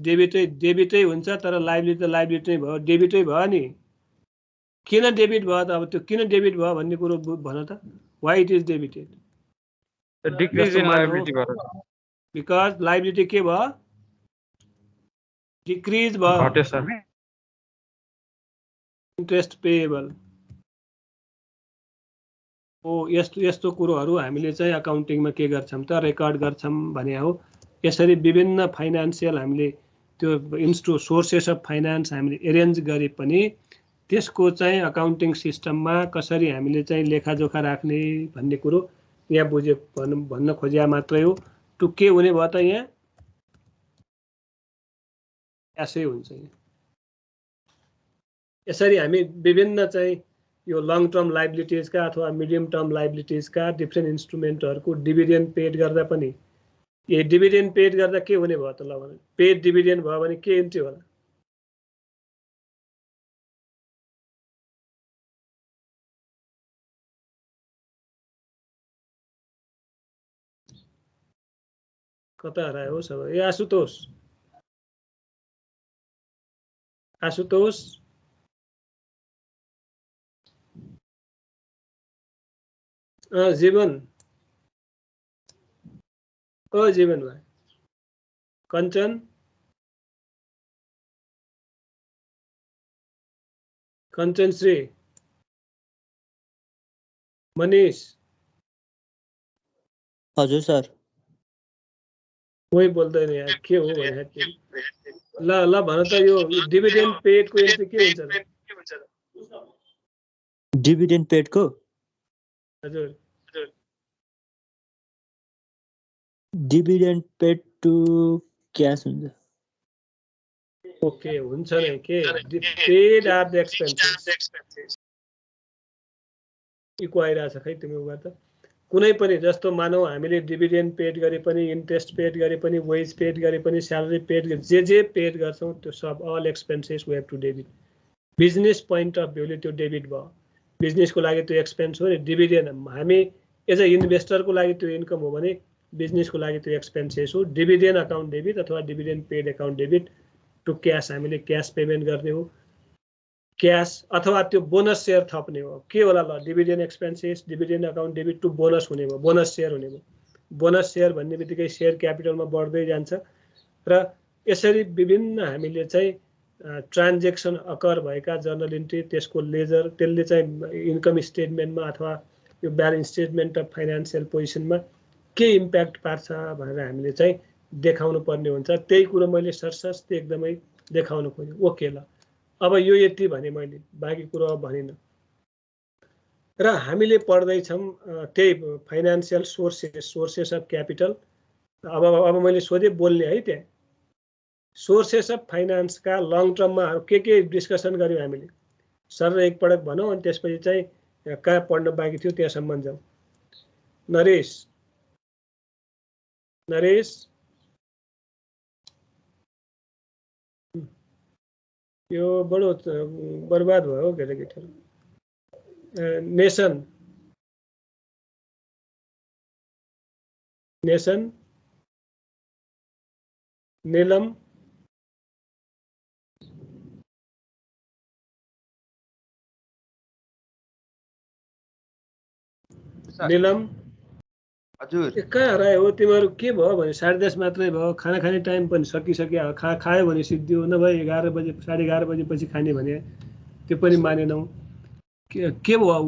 डेबिटै हुन्छ तर लायबिलिटी नै भयो डेबिटै भयो नि किन डेबिट भयो त अब त्यो किन डेबिट भयो भन्ने कुरो भन त why it is debited decrease in liability भयो बिकज लायबिलिटी के भयो डिक्रिज भयो घट्यो सर इन्ट्रेस्ट पेएबल यस्तो कुरोहरू हामीले चाहिँ अकाउन्टिङमा के गर्छौं त रेकर्ड गर्छौं भने हो यसरी विभिन्न फाइनान्शियल हामीले त्यो सोर्सेस अफ फाइनान्स हामीले एरेन्ज गरे पनि त्यसको चाहिँ अकाउन्टिङ सिस्टममा कसरी हामीले चाहिँ लेखाजोखा राख्ने भन्ने कुरो यहाँ बुझे भन्न खोजिया मात्रै हो टु के हुने भयो त यहाँ यसै हुन्छ यसरी हामी विभिन्न चाहिँ यो लङ टर्म लायबिलिटीज का अथवा मिडियम टर्म लायबिलिटीज का डिफरेन्ट इन्स्ट्रुमेन्टहरुको डिभिडेन्ड पेड गर्दा पनि ये डिभिडेन्ड पेड गर्दा के हुने भयो त ल भने पेड डिभिडेन्ड भयो भने के इन्ट्री होला कता हरायो सब ए आशुतोष जीवन जीवन भाइ कंचन श्री मनीष हजुर सर कोही बोल्दैन यार के हो भने ल भन त यो डिभिडेन्ड पेड को एन्ट्री के हुन्छ डिभिडेन्ड पेड को हजुर डिभिडेन्ड पेड टु क्याश हुन्छ ओके हुन्छ नि के पेड आर द एक्सपेन्सेस इको आइरहेछ खै तिमी उबाट त कुनै पनि जस्तो मानौ हामीले डिभिडेन्ड पेड गरे पनि इन्ट्रेस्ट पेड गरे पनि वेज पेड गरे पनि स्यालेरी पेड जे पेड गर्छौं त्यो सब all expenses we have to debit business point of भ्यूले त्यो डेबिट भयो बिजनेसको लागि त्यो एक्सपेन्स हो नि डिभिडेन्ड हामी एज अ इन्भेस्टरको लागि त्यो इन्कम हो भने बिजनेसको लागि त्यो एक्सपेन्सेस हो डिभिडेन्ड अकाउन्ट डेबिट अथवा dividend paid account debit to cash हामीले क्याश पेमेन्ट गर्ने हो क्याश अथवा त्यो बोनस शेयर थप्ने हो के होला ल dividend expenses dividend account debit to bonus हुने भयो बोनस शेयर हुने भयो बोनस शेयर भन्ने बित्तिकै शेयर क्यापिटलमा बढ्दै जान्छ र यसरी विभिन्न हामीले चाहिँ ट्रान्ज्याक्सन अकर भएका जर्नल इन्ट्री त्यसको लेजर त्यसले चाहिँ इन्कम स्टेटमेन्टमा अथवा यो ब्यालेन्स स्टेटमेन्ट अफ फाइनान्शियल पोजिसनमा के इम्प्याक्ट पार्छ भनेर हामीले चाहिँ देखाउनु पर्ने हुन्छ त्यही कुरो मैले सरसस्ती एकदमै देखाउन खोजेँ ओके ल अब यो यति भने मैले बाँकी कुरो अब भनिन र हामीले पढ्दै छौं त्यही फाइनान्शियल सोर्सेस अफ क्यापिटल अब मैले सोधे बोल्ने है त्यहाँ सोर्सेस अफ फाइनान्स का लङ टर्ममा के डिस्कसन गर्यौं हामीले सर एक पटक भनौं अनि त्यसपछि चाहिँ कहाँ पढ्न बाँकी थियो त्यहाँसम्म जाउँ नरेश यो बडो बर्बाद भयो केटाकेटीहरू। नेसन नेसन नेलम नेलम हजुर कहाँ हरायो हो तिमीहरू? के भयो भने 10:30 मात्रै भयो, खाना खाने टाइम पनि सकिसक्यो। खायो भने सिद्धियो, नभए 11 बजे 11:30 बजेपछि खाने भने त्यो पनि मानेनौ। के भयो?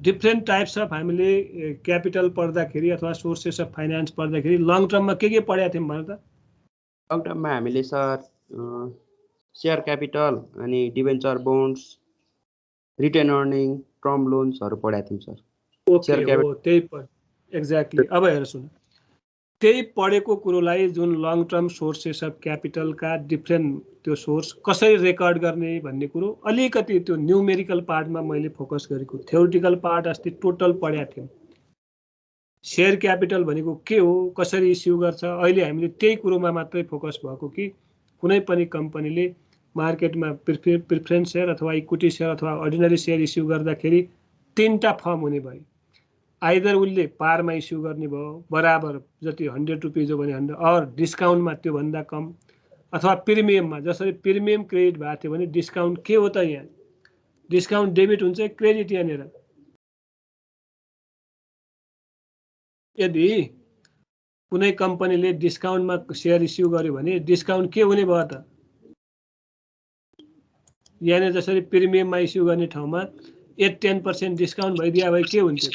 डिफ्रेन्ट टाइप्स अफ हामीले क्यापिटल पढ्दाखेरि अथवा सोर्सेस अफ फाइनेन्स पढ्दाखेरि लङ टर्ममा के पढेका थियौँ भन त? लङ टर्ममा हामीले सर सेयर क्यापिटल अनि debenture bonds, retained earning, term लोन्सहरू पढाएको थियौँ सर। ओके हो, त्यही एक्ज्याक्टली। अब हेर सुन, त्यही पढेको कुरोलाई जुन लङ टर्म सोर्सेस अफ क्यापिटलका डिफ्रेन्ट त्यो सोर्स कसरी रेकर्ड गर्ने भन्ने कुरो अलिकति त्यो न्युमेरिकल पार्टमा मैले फोकस गरेको। थ्योरिटिकल पार्ट अस्ति टोटल पढाएको थियौँ। सेयर क्यापिटल भनेको के हो, कसरी इस्यु गर्छ, अहिले हामीले त्यही कुरोमा मात्रै फोकस भएको कि कुनै पनि कम्पनीले मार्केटमा प्रिफरेन्स सेयर अथवा इक्विटी सेयर अथवा अर्डिनरी सेयर इस्यु गर्दाखेरि 3टा फर्म हुने भयो। आइदर उसले पारमा इस्यु गर्ने भयो, बराबर जति 100 रुपियाँ हो भने 100, और डिस्काउन्टमा त्योभन्दा कम, अथवा प्रिमियममा। जसरी प्रिमियम क्रेडिट भएको थियो भने डिस्काउन्ट के हो त? यहाँ डिस्काउन्ट डेबिट हुन्छ, क्रेडिट यहाँनिर। यदि कुनै कम्पनीले डिस्काउन्टमा सेयर इस्यु गर्यो भने डिस्काउन्ट के हुने भयो त? यहाँनिर जसरी प्रिमियममा इस्यु गर्ने ठाउँमा 10% डिस्काउन्ट भइदिया भए के हुन्थ्यो?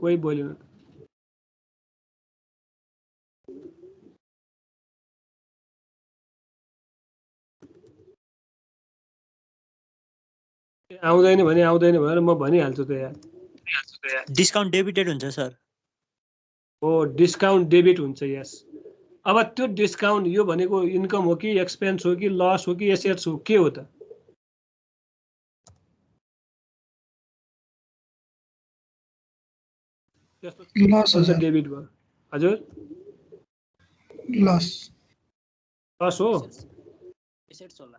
कोही बोलेन। आउँदैन भने आउँदैन भनेर म भनिहाल्छु त यार। डिस्काउन्ट डेबिटेड हुन्छ सर। हो, डिस्काउन्ट डेबिट हुन्छ, यस। अब त्यो डिस्काउन्ट यो भनेको इन्कम हो कि एक्सपेन्स हो कि लस हो कि एसेट्स हो, के हो त? लस हो सर। डेबिट भयो। हजुर, लस लस हो। एसेट्स होला।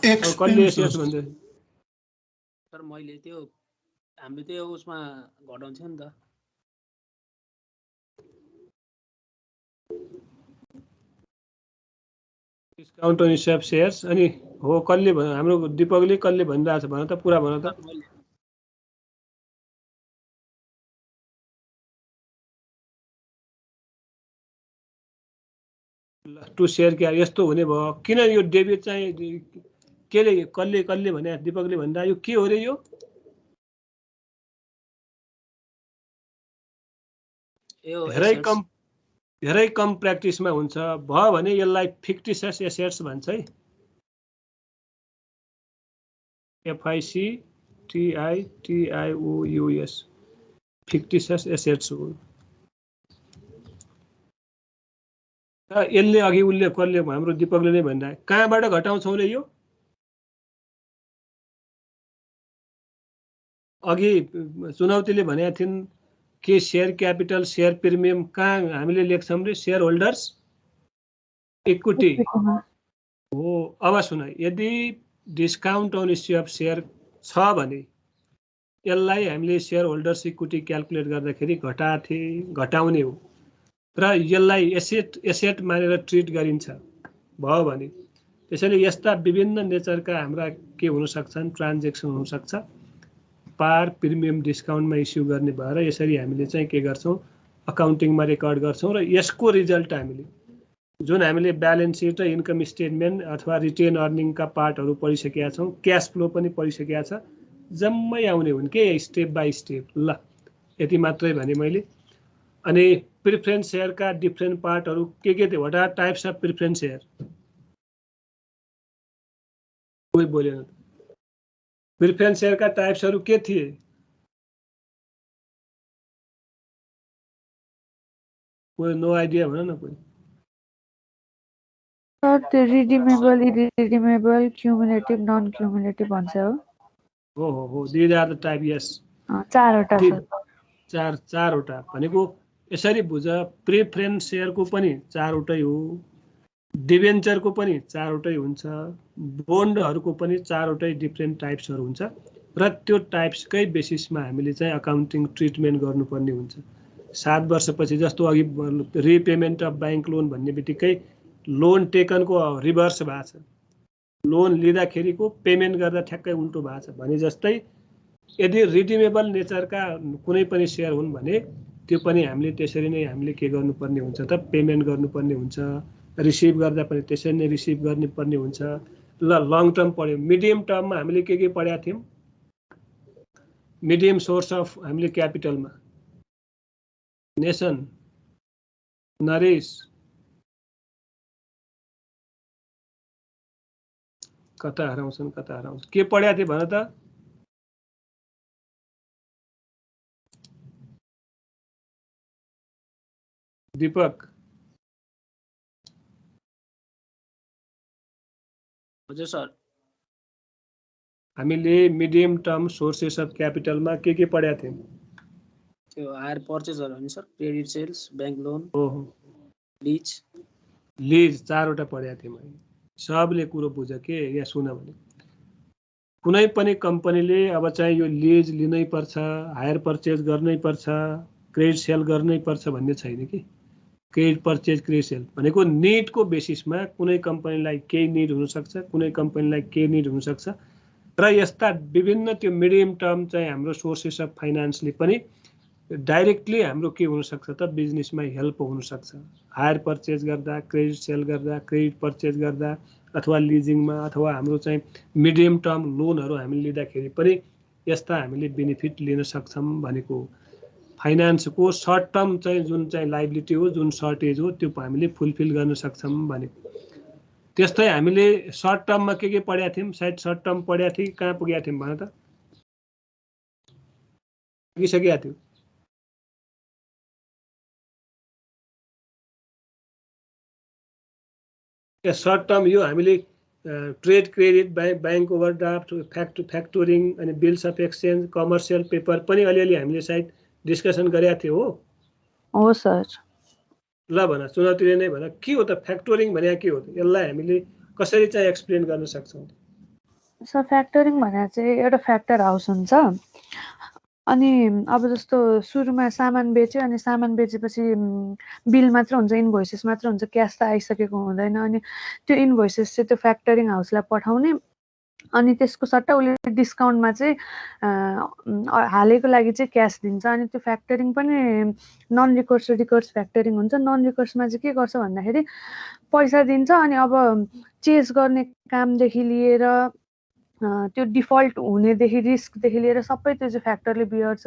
कसले एसेट्स भन्छ? सर मैले त्यो हामीले त्यो उसमा घटाउँछ नि त। Discount on issue of shares. अनि हो, कसले हाम्रो दिपकले कसले भनिरहेको छ भन त, पुरा भन त। टु सेयर क्या यस्तो हुने भयो? किन यो डेबिट चाहिँ केले कसले भने? दिपकले भन्दा यो के हो रे? यो धेरै कम प्र्याक्टिसमा हुन्छ। भयो भने यसलाई फिक्टिसियस एसेट्स भन्छ है। FICTIOUS, फिक्टिसियस एसेट्स हो। यसले अघि उसले कसले हाम्रो दिपकले नै भनिरहे, कहाँबाट घटाउँछौँ रे यो? अघि चुनौतीले भनेका थिइन् कि सेयर क्यापिटल, सेयर प्रिमियम कहाँ हामीले लेख्छौँ रे? सेयर होल्डर्स इक्विटी हो। अब सुन, यदि discount on issue of share छ भने यसलाई हामीले सेयर होल्डर्स इक्विटी क्याल्कुलेट गर्दाखेरि घटाउने हो र यसलाई एसेट मानेर ट्रिट गरिन्छ भयो भने। त्यसैले यस्ता विभिन्न नेचरका हाम्रा के हुन सक्छन्, ट्रान्जेक्सन हुन सक्छ पार प्रिमियम डिस्काउन्टमा इस्यु गर्ने भएर यसरी हामीले चाहिँ के गर्छौँ, अकाउन्टिङमा रेकर्ड गर्छौँ र यसको रिजल्ट हामीले जुन हामीले ब्यालेन्स सिट र इन्कम स्टेटमेन्ट अथवा रिटेन अर्निङका पार्टहरू पढिसकेका छौँ, क्यास फ्लो पनि पढिसकेका छ, जम्मै आउने हुन् के स्टेप बाई स्टेप। ल यति मात्रै भने मैले। अनि प्रिफरेन्स सेयरका डिफ्रेन्ट पार्टहरू के थिए? What are types of preference share? कोही बोलेन। प्रिफरेन्स सेयरका टाइप्सहरू के थिए? कोही नो आइडिया भन न कोही। Sir redeemable, irredeemable, cumulative, non cumulative भन्छ हो। हो, these are the type. Yes, 4वटा सर। चारवटा भनेको यसरी बुझ, प्रिफरेन्स सेयरको पनि 4वटै हो, डिभेन्चरको पनि 4वटै हुन्छ, बोन्डहरूको पनि 4वटै डिफ्रेन्ट टाइप्सहरू हुन्छ र त्यो टाइप्सकै बेसिसमा हामीले चाहिँ अकाउन्टिङ ट्रिटमेन्ट गर्नुपर्ने हुन्छ। 7 वर्षपछि जस्तो अघि रिपेमेन्ट अफ ब्याङ्क लोन भन्ने बित्तिकै लोन टेकनको रिभर्स भएको छ, लोन लिँदाखेरिको पेमेन्ट गर्दा ठ्याक्कै उल्टो भएको छ भने जस्तै यदि रिडिमेबल नेचरका कुनै पनि सेयर हुन् भने त्यो पनि हामीले त्यसरी नै हामीले के गर्नुपर्ने हुन्छ त पेमेन्ट गर्नुपर्ने हुन्छ, रिसिभ गर्दा पनि त्यसरी नै रिसिभ गर्नुपर्ने हुन्छ। ल लङ टर्म पढ्यौँ, मिडियम टर्ममा हामीले के पढाएको थियौँ? मिडियम सोर्स अफ हामीले क्यापिटलमा नेसन, नरिस, कता हराउँछन् के पढाएको थिएँ भन त? दीपक हजुर सर, हामीले मिडियम टर्म सोर्सेस अफ क्यापिटलमा के पढाएको थियौँ? त्यो हायर पर्चेजहरु हो नि sir, credit sales, bank loan, ओहो, लिज 4वटा पढाएको थिएँ मैले। सबले कुरो बुझ के यहाँ सुन भने कुनै पनि कम्पनीले अब चाहिँ यो लिज लिनै पर्छ, हायर पर्चेज गर्नै पर्छ, क्रेडिट सेल गर्नै पर्छ भन्ने छैन कि। क्रेडिट पर्चेज क्रेडिट सेल भनेको निडको बेसिसमा कुनै कम्पनीलाई केही निड हुनसक्छ, कुनै कम्पनीलाई केही निड हुनसक्छ र यस्ता विभिन्न त्यो मिडियम टर्म चाहिँ हाम्रो सोर्सेस अफ फाइनान्सले पनि डाइरेक्टली हाम्रो के हुनसक्छ त बिजनेसमा हेल्प हुनसक्छ। हायर पर्चेज गर्दा, क्रेडिट सेल गर्दा, क्रेडिट पर्चेज गर्दा अथवा लिजिङमा अथवा हाम्रो चाहिँ मिडियम टर्म लोनहरू हामीले लिँदाखेरि पनि यस्ता हामीले बेनिफिट लिन सक्छौँ भनेको। फाइनान्सको सर्ट टर्म चाहिँ जुन चाहिँ लाइबिलिटी हो, जुन सर्टेज हो त्यो हामी फुलफिल गर्न सक्छौँ भनेको। त्यस्तै हामीले सर्ट टर्ममा के पढाएको थियौँ? सायद सर्ट टर्म पढाएको थियौँ, कहाँ पुगेका थियौँ भन त? पुगिसकेका थियो। सर्ट टर्म यो हामीले ट्रेड क्रेडिट, ब्याङ्क ओभरड्राफ्ट, फ्याक्टोरिङ अनि bills of exchange, commercial paper पनि अलिअलि हामीले सायद डिस्कसन गरेका थियो हो सर। ल भन, चुनौतीले नै भन, के हो त फ्याक्टोरिङ भने? के हो त यसलाई हामीले कसरी चाहिँ एक्सप्लेन गर्न सक्छौँ? सर फ्याक्टरिङ भने चाहिँ एउटा फ्याक्टर हाउस हुन्छ अनि अब जस्तो सुरुमा सामान बेच्यो अनि सामान बेचेपछि बिल मात्र हुन्छ, इन्भोइसेस मात्र हुन्छ, क्यास त आइसकेको हुँदैन। अनि त्यो इन्भोइसेस चाहिँ त्यो फ्याक्टरिङ हाउसलाई पठाउने अनि त्यसको सट्टा उसले डिस्काउन्टमा चाहिँ हालेको लागि चाहिँ क्यास दिन्छ। अनि त्यो फ्याक्टरिङ पनि नन रिकोर्स र रिकोर्स फ्याक्टरिङ हुन्छ। नन रिकोर्समा चाहिँ के गर्छ भन्दाखेरि पैसा दिन्छ अनि अब चेज गर्ने कामदेखि लिएर त्यो डिफल्ट हुनेदेखि रिस्कदेखि लिएर सबै त्यो चाहिँ फ्याक्टरले बिहोर्छ।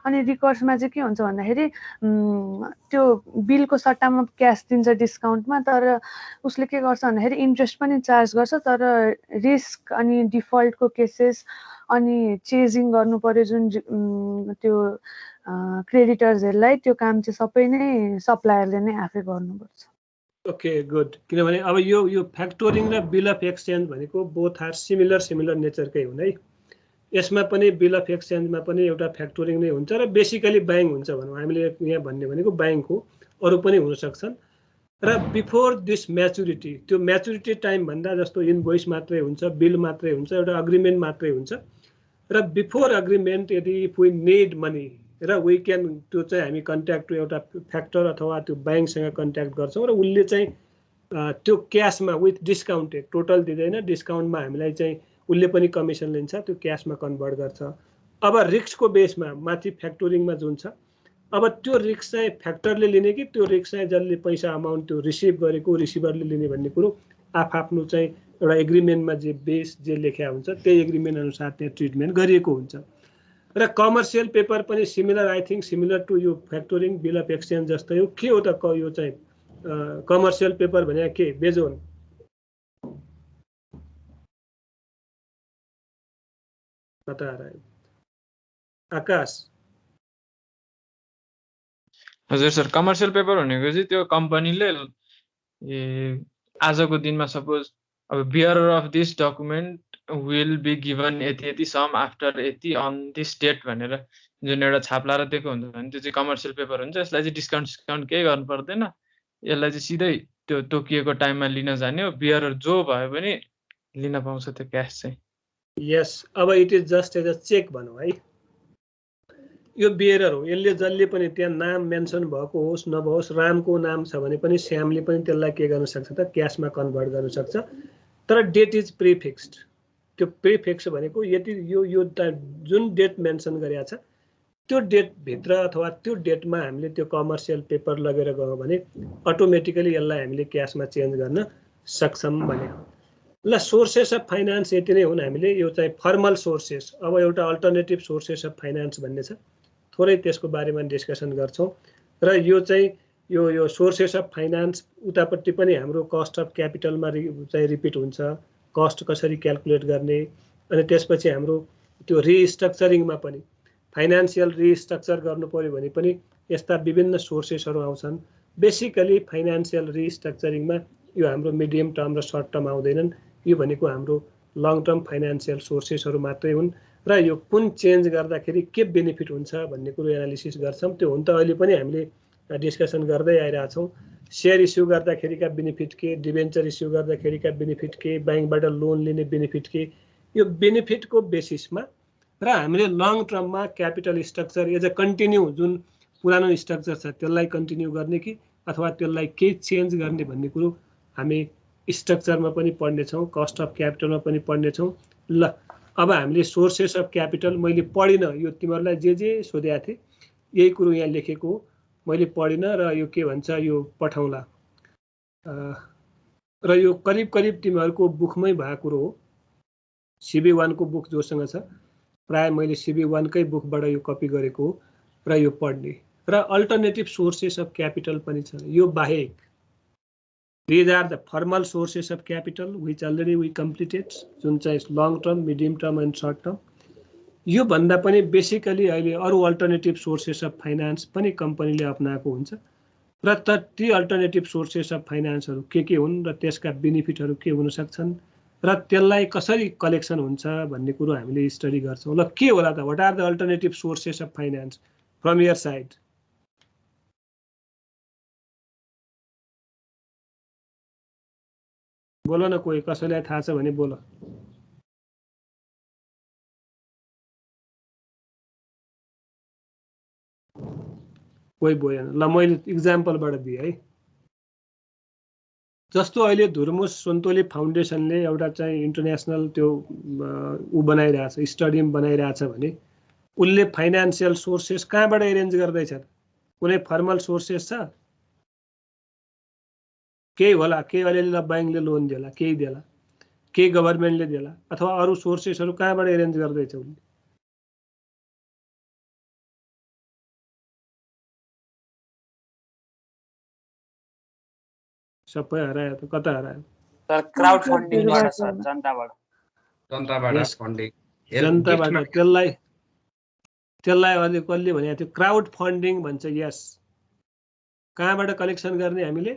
अनि रिकोर्समा चाहिँ के हुन्छ भन्दाखेरि त्यो बिलको सट्टामा क्यास दिन्छ डिस्काउन्टमा, तर उसले के गर्छ भन्दाखेरि इन्ट्रेस्ट पनि चार्ज गर्छ। तर रिस्क अनि डिफल्टको केसेस अनि चेजिङ गर्नु पर्यो जुन त्यो क्रेडिटर्सहरूलाई, त्यो काम चाहिँ सबै नै सप्लायरले नै आफै गर्नुपर्छ। Okay good. किनभने अब यो फ्याक्टोरिङ र बिल अफ एक्सचेन्ज भनेको बोथ आर सिमिलर नेचरकै हुन् है। यसमा पनि बिल अफ एक्सचेन्जमा पनि एउटा फ्याक्टोरिङ नै हुन्छ र बेसिकली ब्याङ्क हुन्छ भनौँ हामीले यहाँ भन्ने भनेको ब्याङ्क हो, अरू पनि हुन सक्छन्। र बिफोर दिस म्याचुरिटी, त्यो म्याचुरिटी टाइम भन्दा जस्तो इन्भोइस मात्रै हुन्छ, बिल मात्रै हुन्छ, एउटा अग्रिमेन्ट मात्रै हुन्छ। र बिफोर अग्रिमेन्ट यदि इफ वी निड मनी र वी क्यान, त्यो चाहिँ हामी कन्ट्याक्ट एउटा फ्याक्टर अथवा त्यो ब्याङ्कसँग कन्ट्याक्ट गर्छौँ र उसले चाहिँ त्यो क्यासमा विथ डिस्काउन्टेड, टोटल दिँदैन, डिस्काउन्टमा हामीलाई चाहिँ उसले पनि कमिसन लिन्छ, त्यो क्यासमा कन्भर्ट गर्छ। अब रिस्कको बेसमा माथि फ्याक्टोरिङमा जुन छ, अब त्यो रिस्क चाहिँ फ्याक्टरले लिने कि त्यो रिस्क चाहिँ जसले पैसा अमाउन्ट त्यो रिसिभ गरेको रिसिभरले लिने भन्ने कुरो आफ्नो चाहिँ एउटा एग्रिमेन्टमा जे बेस जे लेखा हुन्छ त्यही एग्रिमेन्ट अनुसार त्यहाँ ट्रिटमेन्ट गरिएको हुन्छ। र कमर्सियल पेपर पनि similar, I think similar to यो फ्याक्टोरिङ बिल अफ एक्सचेन्ज जस्तै हो। के हो त यो चाहिँ कमर्सियल पेपर भने के? बेजोन कता आयो? आकाश। हजुर सर, कमर्सियल पेपर भनेको चाहिँ त्यो कम्पनीले आजको दिनमा सपोज अब bearer of this document will be given यति सम आफ्टर यति अन दिस डेट भनेर जुन एउटा छाप लाएर दिएको हुन्छ भने त्यो चाहिँ कमर्सियल पेपर हुन्छ। यसलाई चाहिँ डिस्काउन्ट केही गर्नु पर्दैन। यसलाई चाहिँ सिधै त्यो तोकिएको टाइममा लिन जाने हो। बियरर जो भयो भने लिन पाउँछ त्यो क्यास चाहिँ। यस, अब it is just as a cheque भनौँ है। यो बियरर हो, यसले जसले पनि त्यहाँ नाम मेन्सन भएको होस् नभओस्, रामको नाम छ भने पनि श्यामले पनि त्यसलाई के गर्न सक्छ त क्यासमा कन्भर्ट गर्न सक्छ। तर डेट इज प्रिफिक्स्ड। त्यो प्रिफिक्स भनेको यति यो जुन डेट मेन्सन गरेको छ त्यो डेटभित्र अथवा त्यो डेटमा हामीले त्यो कमर्सियल पेपर लगेर गयौँ भने अटोमेटिकली यसलाई हामीले क्यासमा चेन्ज गर्न सक्छौँ भने। ल, सोर्सेस अफ फाइनान्स यति नै हुन् हामीले। यो चाहिँ फर्मल सोर्सेस। अब एउटा अल्टरनेटिभ सोर्सेस अफ फाइनान्स भन्ने छ, थोरै त्यसको बारेमा डिस्कसन गर्छौँ। र यो चाहिँ यो सोर्सेस अफ फाइनान्स उतापट्टि पनि हाम्रो कस्ट अफ क्यापिटलमा चाहिँ रिपिट हुन्छ, कस्ट कसरी क्यालकुलेट गर्ने। अनि त्यसपछि हाम्रो त्यो रिस्ट्रक्चरिङमा पनि फाइनान्सियल रिस्ट्रक्चर गर्नु पर्यो भने पनि यस्ता विभिन्न सोर्सेसहरू आउँछन्। बेसिकली फाइनान्सियल रिस्ट्रक्चरिङमा यो हाम्रो मिडियम टर्म र सर्ट टर्म आउँदैनन्। यो भनेको हाम्रो लङ टर्म फाइनान्सियल सोर्सेसहरू मात्रै हुन्। र यो कुन चेन्ज गर्दाखेरि के बेनिफिट हुन्छ भन्ने कुरो एनालिसिस गर्छौँ। त्यो हुन त अहिले पनि हामीले डिस्कसन गर्दै आइरहेछौँ। सेयर इस्यु गर्दाखेरिका बेनिफिट के, डिबेन्चर इस्यु गर्दाखेरिका बेनिफिट के, ब्याङ्कबाट लोन लिने बेनिफिट के, यो बेनिफिटको बेसिसमा र हामीले लङ टर्ममा capital structure as a continue जुन पुरानो स्ट्रक्चर छ त्यसलाई कन्टिन्यू गर्ने कि अथवा त्यसलाई केही चेन्ज गर्ने भन्ने कुरो हामी स्ट्रक्चरमा पनि पढ्नेछौँ, कस्ट अफ क्यापिटलमा पनि पढ्नेछौँ। ल, अब हामीले सोर्सेस अफ क्यापिटल मैले पढिनँ, यो तिमीहरूलाई जे सोधेको थिएँ यही कुरो यहाँ लेखेको हो, मैले पढिनँ र यो के भन्छ यो पठाउँला। र यो करिब करिब तिमीहरूको बुकमै भएको कुरो हो। CB1 को बुक जोसँग छ प्राय मैले CB1 कै बुकबाट यो कपी गरेको हो र यो पढ्ने। र अल्टरनेटिभ सोर्सेस अफ क्यापिटल पनि छ। यो बाहेक these are the formal sources of capital which already we completed, जुन चाहिँ long term, medium term and short term. यो भन्दा पनि बेसिकली अहिले अरू अल्टरनेटिभ सोर्सेस अफ फाइनान्स पनि कम्पनीले अपनाएको हुन्छ। र ती अल्टरनेटिभ सोर्सेस अफ फाइनान्सहरू के हुन् र त्यसका बेनिफिटहरू के हुन सक्छन् र त्यसलाई कसरी कलेक्सन हुन्छ भन्ने कुरो हामीले स्टडी गर्छौँ। ल, के होला त, what are the alternative sources of finance from your side? बोलो न, कोही कसैलाई थाहा छ भने बोलो। कोही बोलेन। ल, मैले इक्जाम्पलबाट दिएँ है। जस्तो अहिले धुर्मुस सुन्तोली फाउन्डेसनले एउटा चाहिँ इन्टरनेसनल त्यो बनाइरहेछ, स्टेडियम बनाइरहेछ भने उसले फाइनान्सियल सोर्सेस कहाँबाट एरेन्ज गर्दैछ? कुनै फर्मल सोर्सेस छ? केही होला, केही अलिअलि ब्याङ्कले लोन देला, केही देला, केही गभर्मेन्टले देला, अथवा अरू सोर्सेसहरू कहाँबाट एरेन्ज गर्दैछ उसले? सबै हरायो त, कता हरायो? सर क्राउड फन्डिङबाट सर, जनताबाट फन्डिङ, जनताबाट। त्यसलाई अहिले कसले भनेको थियो? क्राउड फन्डिङ भन्छ। यस, कहाँबाट कलेक्सन गर्ने हामीले?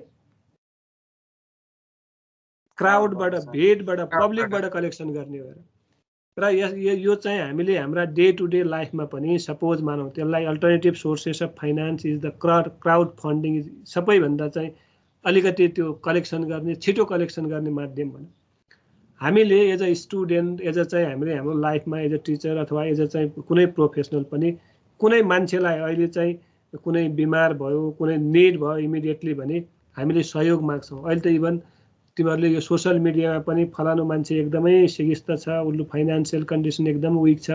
क्राउडबाट, भिडबाट, पब्लिकबाट कलेक्सन गर्ने हो। र यो चाहिँ हामीले हाम्रा डे टु डे लाइफमा पनि सपोज मानौँ त्यसलाई alternative sources of finance is the crowd funding is सबैभन्दा चाहिँ अलिकति त्यो कलेक्सन गर्ने, छिटो कलेक्सन गर्ने माध्यम भनौँ। हामीले as a student, as a चाहिँ हामीले हाम्रो लाइफमा एज अ टिचर अथवा एज अ चाहिँ कुनै प्रोफेसनल पनि कुनै मान्छेलाई अहिले चाहिँ कुनै बिमार भयो, कुनै निड भयो इमिडिएटली भने हामीले सहयोग माग्छौँ। अहिले त इभन तिमीहरूले यो सोसल मिडियामा पनि फलानु मान्छे एकदमै सिगिस्त छ, उसले फाइनान्सियल कन्डिसन एकदम विक छ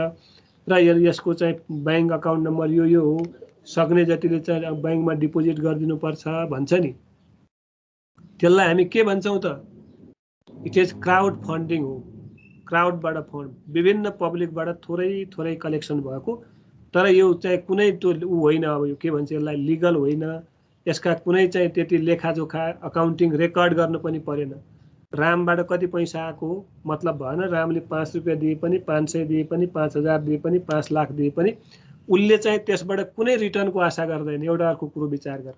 र यसको चाहिँ ब्याङ्क अकाउन्ट नम्बर यो हो, सक्ने जतिले चाहिँ ब्याङ्कमा डिपोजिट गरिदिनुपर्छ भन्छ नि। त्यसलाई हामी के भन्छौँ त? इट इज क्राउड फन्डिङ हो। क्राउडबाट फन्ड, विभिन्न पब्लिकबाट थोरै कलेक्सन भएको, तर यो चाहिँ कुनै त्यो ऊ होइन। अब यो के भन्छ यसलाई, लिगल होइन। यसका कुनै चाहिँ त्यति लेखाजोखा अकाउन्टिङ रेकर्ड गर्नु पनि परेन। रामबाट कति पैसा आएको मतलब भएन। रामले 5 रुपियाँ दिए पनि, 500 दिए पनि, 5000 दिए पनि, 5 लाख दिए पनि उसले चाहिँ त्यसबाट कुनै रिटर्नको आशा गर्दैन। एउटा अर्को कुरो विचार गर,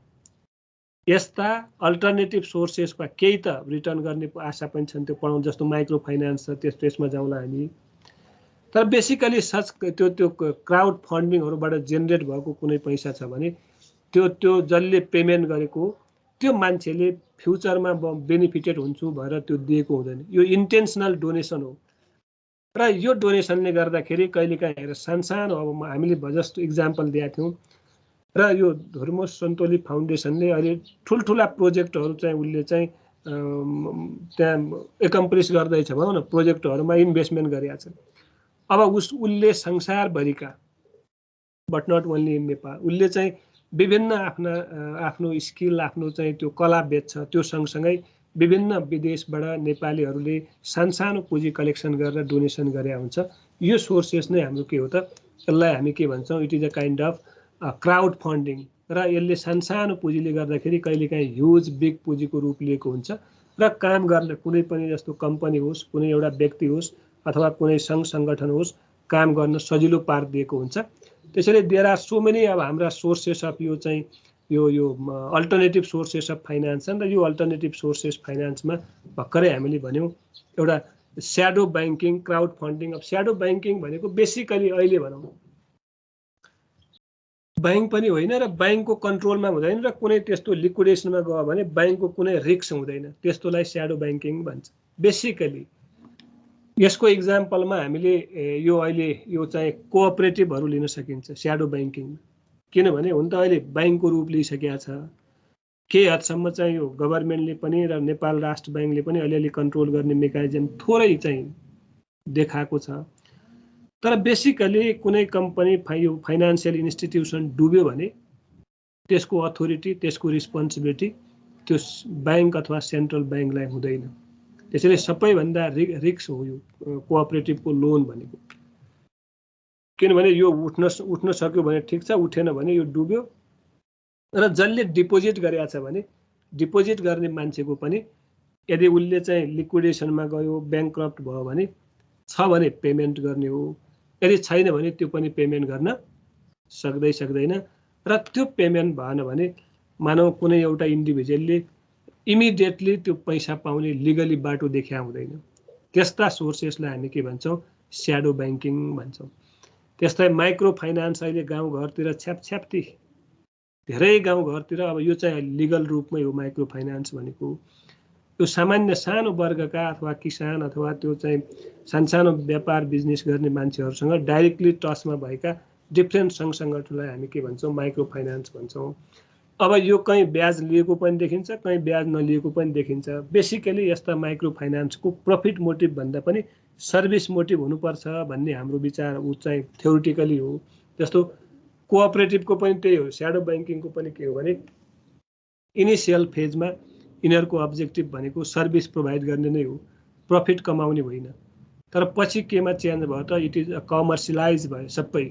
यस्ता अल्टरनेटिभ सोर्सेसमा केही त रिटर्न गर्ने आशा पनि छन्, त्यो पढाउँ। जस्तो माइक्रो फाइनान्स छ, त्यसमा जाउँला हामी। तर बेसिकली सच त्यो क्राउड फन्डिङहरुबाट जेनेरेट भएको कुनै पैसा छ भने त्यो जसले पेमेन्ट गरेको त्यो मान्छेले फ्युचरमा बेनिफिटेड हुन्छु भनेर त्यो दिएको हुँदैन। यो इन्टेन्सनल डोनेसन हो र यो डोनेसनले गर्दाखेरि कहिलेकाहीँ हेरेर सानसानो अब हामीले जस्तो इक्जाम्पल दिएका थियौँ र यो धर्म सन्तोली फाउन्डेसनले अहिले ठुल्ठुला प्रोजेक्टहरू चाहिँ उसले चाहिँ त्यहाँ एकम्प्लिस गर्दैछ भनौँ न, प्रोजेक्टहरूमा इन्भेस्टमेन्ट गरेका छन्। अब उसले संसारभरिका but not only in Nepal उसले चाहिँ विभिन्न आफ्नो स्किल आफ्नो चाहिँ त्यो कला बेच्छ। त्यो सँगसँगै विभिन्न विदेशबाट नेपालीहरूले सानसानो पुँजी कलेक्सन गरेर डोनेसन गरे हुन्छ। यो सोर्सेस नै हाम्रो के हो त, यसलाई हामी के भन्छौँ, it is a kind of crowd funding र यसले सानसानो पुँजीले गर्दाखेरि कहिलेकाहीँ ह्युज बिग पुँजीको रूप लिएको हुन्छ र काम गर्ने कुनै पनि जस्तो कम्पनी होस्, कुनै एउटा व्यक्ति होस् अथवा कुनै सङ्घ सङ्गठन होस्, काम गर्न सजिलो पारिदिएको हुन्छ। त्यसैले देयर आर सो मेनी अब हाम्रा सोर्सेस अफ यो चाहिँ यो अल्टरनेटिभ सोर्सेस अफ फाइनान्स छन् र यो अल्टरनेटिभ सोर्सेस फाइनान्समा भर्खरै हामीले भन्यौँ एउटा स्याडो ब्याङ्किङ, क्राउड फन्डिङ। अब स्याडो ब्याङ्किङ भनेको बेसिकली अहिले भनौँ ब्याङ्क पनि होइन र ब्याङ्कको कन्ट्रोलमा हुँदैन र कुनै त्यस्तो लिक्विडेसनमा गयो भने ब्याङ्कको कुनै रिस्क हुँदैन, त्यस्तोलाई स्याडो ब्याङ्किङ भन्छ बेसिकली। यसको इक्जाम्पलमा हामीले यो अहिले यो चाहिँ कोअपरेटिभहरू लिन सकिन्छ स्याडो ब्याङ्किङमा, किनभने हुन त अहिले ब्याङ्कको रूप लिइसकेका छ। केही हदसम्म चाहिँ यो गभर्मेन्टले पनि र नेपाल राष्ट्र ब्याङ्कले पनि अलिअलि कन्ट्रोल गर्ने मेकानिजम थोरै चाहिँ देखाएको छ। तर बेसिकली कुनै कम्पनी यो फाइनान्सियल इन्स्टिट्युसन डुब्यो भने त्यसको अथोरिटी, त्यसको रिस्पोन्सिबिलिटी त्यो ब्याङ्क अथवा सेन्ट्रल ब्याङ्कलाई हुँदैन। त्यसैले सबैभन्दा रिस्क हो यो कोअपरेटिभको लोन भनेको, किनभने यो उठ्न सक्यो भने ठिक छ, उठेन भने यो डुब्यो। र जसले डिपोजिट गरेका छ भने डिपोजिट गर्ने मान्छेको पनि यदि उसले चाहिँ लिक्विडेसनमा गयो, ब्याङ्क्रप्ट भयो भने छ भने पेमेन्ट गर्ने हो, यदि छैन भने त्यो पनि पेमेन्ट गर्न सक्दैन। र त्यो पेमेन्ट भएन भने मानव कुनै एउटा इन्डिभिजुअलले इमिडिएटली त्यो पैसा पाउने लिगली बाटो देखिया हुँदैन। त्यस्ता सोर्सेसलाई हामी के भन्छौँ, स्याडो ब्याङ्किङ भन्छौँ। त्यस्तै माइक्रो फाइनान्स अहिले गाउँघरतिर छ्यापछ्याप्ती धेरै गाउँघरतिर अब यो चाहिँ लिगल रूपमै हो माइक्रो फाइनान्स भनेको। यो सामान्य सानो वर्गका अथवा किसान अथवा त्यो चाहिँ सानसानो व्यापार बिजनेस गर्ने मान्छेहरूसँग डाइरेक्टली टचमा भएका डिफ्रेन्ट सङ्घ सङ्गठनलाई हामी के भन्छौँ, माइक्रो फाइनान्स भन्छौँ। अब यो कहीँ ब्याज लिएको पनि देखिन्छ, कहीँ ब्याज नलिएको पनि देखिन्छ। बेसिकली यस्ता माइक्रो फाइनान्सको प्रफिट मोटिभ भन्दा पनि सर्भिस मोटिभ हुनुपर्छ भन्ने हाम्रो विचार ऊ चाहिँ थ्योरिटिकली हो। जस्तो कोअपरेटिभको पनि त्यही हो, स्याडो ब्याङ्किङको पनि के हो भने इनिसियल फेजमा यिनीहरूको अब्जेक्टिभ भनेको सर्भिस प्रोभाइड गर्ने नै हो, प्रफिट कमाउने होइन। तर पछि केमा चेन्ज भयो त, इट इज कमर्सियलाइज भयो। सबै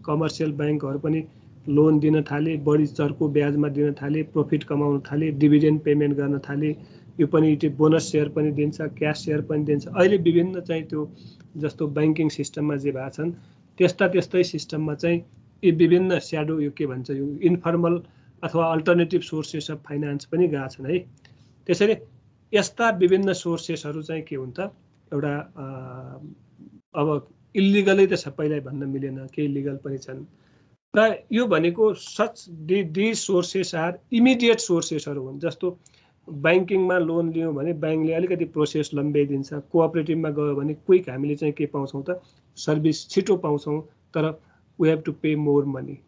कमर्सियल ब्याङ्कहरू पनि लोन दिन थाले, बढी चर्को ब्याजमा दिन थाले, प्रफिट कमाउन थाले, डिभिडेन्ड पेमेन्ट गर्न थाले। यो पनि बोनस सेयर पनि दिन्छ, क्यास सेयर पनि दिन्छ। अहिले विभिन्न चाहिँ त्यो जस्तो ब्याङ्किङ सिस्टममा जे भएको छन् त्यस्तै सिस्टममा चाहिँ यी विभिन्न स्याडो यो के भन्छ, यो इन्फर्मल अथवा अल्टरनेटिभ सोर्सेस अफ फाइनान्स पनि गएको छन् है। त्यसैले यस्ता विभिन्न सोर्सेसहरू चाहिँ के हुन्छ, एउटा अब इलिगलै त सबैलाई भन्न मिलेन, केही लिगल पनि छन्। र यो भनेको such the sources are immediate सोर्सेसहरू हुन्। जस्तो ब्याङ्किङमा लोन लियौँ भने ब्याङ्कले अलिकति प्रोसेस लम्ब्याइदिन्छ, कोअपरेटिभमा गयो भने क्विक हामीले चाहिँ के पाउँछौँ त, सर्भिस छिटो पाउँछौँ। तर we have to pay more money,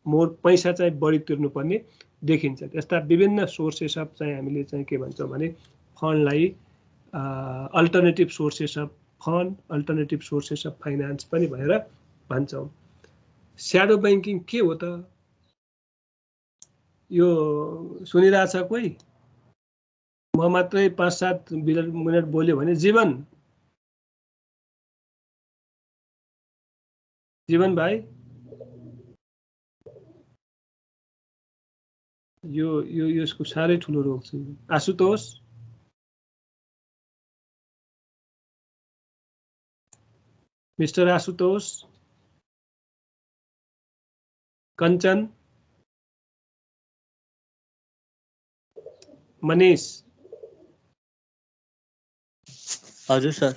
more पैसा चाहिँ बढी तिर्नुपर्ने देखिन्छ। त्यस्ता विभिन्न सोर्सेस अफ चाहिँ हामीले चाहिँ के भन्छौँ भने फन्डलाई alternative sources of fund, alternative sources of finance पनि भनेर भन्छौँ। स्याडो ब्याङ्किङ के हो त, यो सुनिरहेछ कोही? म मात्रै 5-7 मिनट बोल्यो भने जीवन भाइ यो यसको साह्रै ठुलो रोग छ। आशुतोष, मिस्टर आशुतोष, कञ्चन, मनीष। हजुर सर।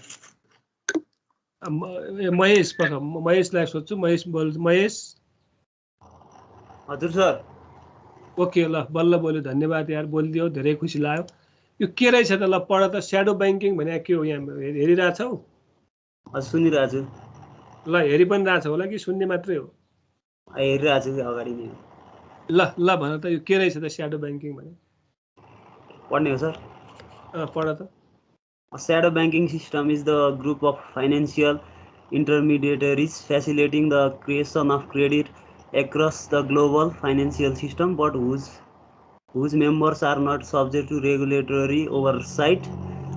महेश महेशलाई सोध्छु। महेश हजुर सर। ओके ल बल्ल बोल्यो, धन्यवाद यार, बोलिदियो, धेरै खुसी लाग्यो। यो के रहेछ त? ल पढ त। स्याडो ब्याङ्किङ भने के हो? यहाँ हेरिरहेछौ? सुनिरहेको छु। ल हेरि पनि रहेछ होला कि सुन्ने मात्रै हो? हेरिरहेको छु अगाडि नै। ल भन त यो के रहेछ त स्याडो ब्याङ्किङ भने? पढ्ने हो सर? पढ त। A shadow banking system is the group of financial intermediaries facilitating the creation of credit across the global financial system, but whose members are not subject to regulatory oversight.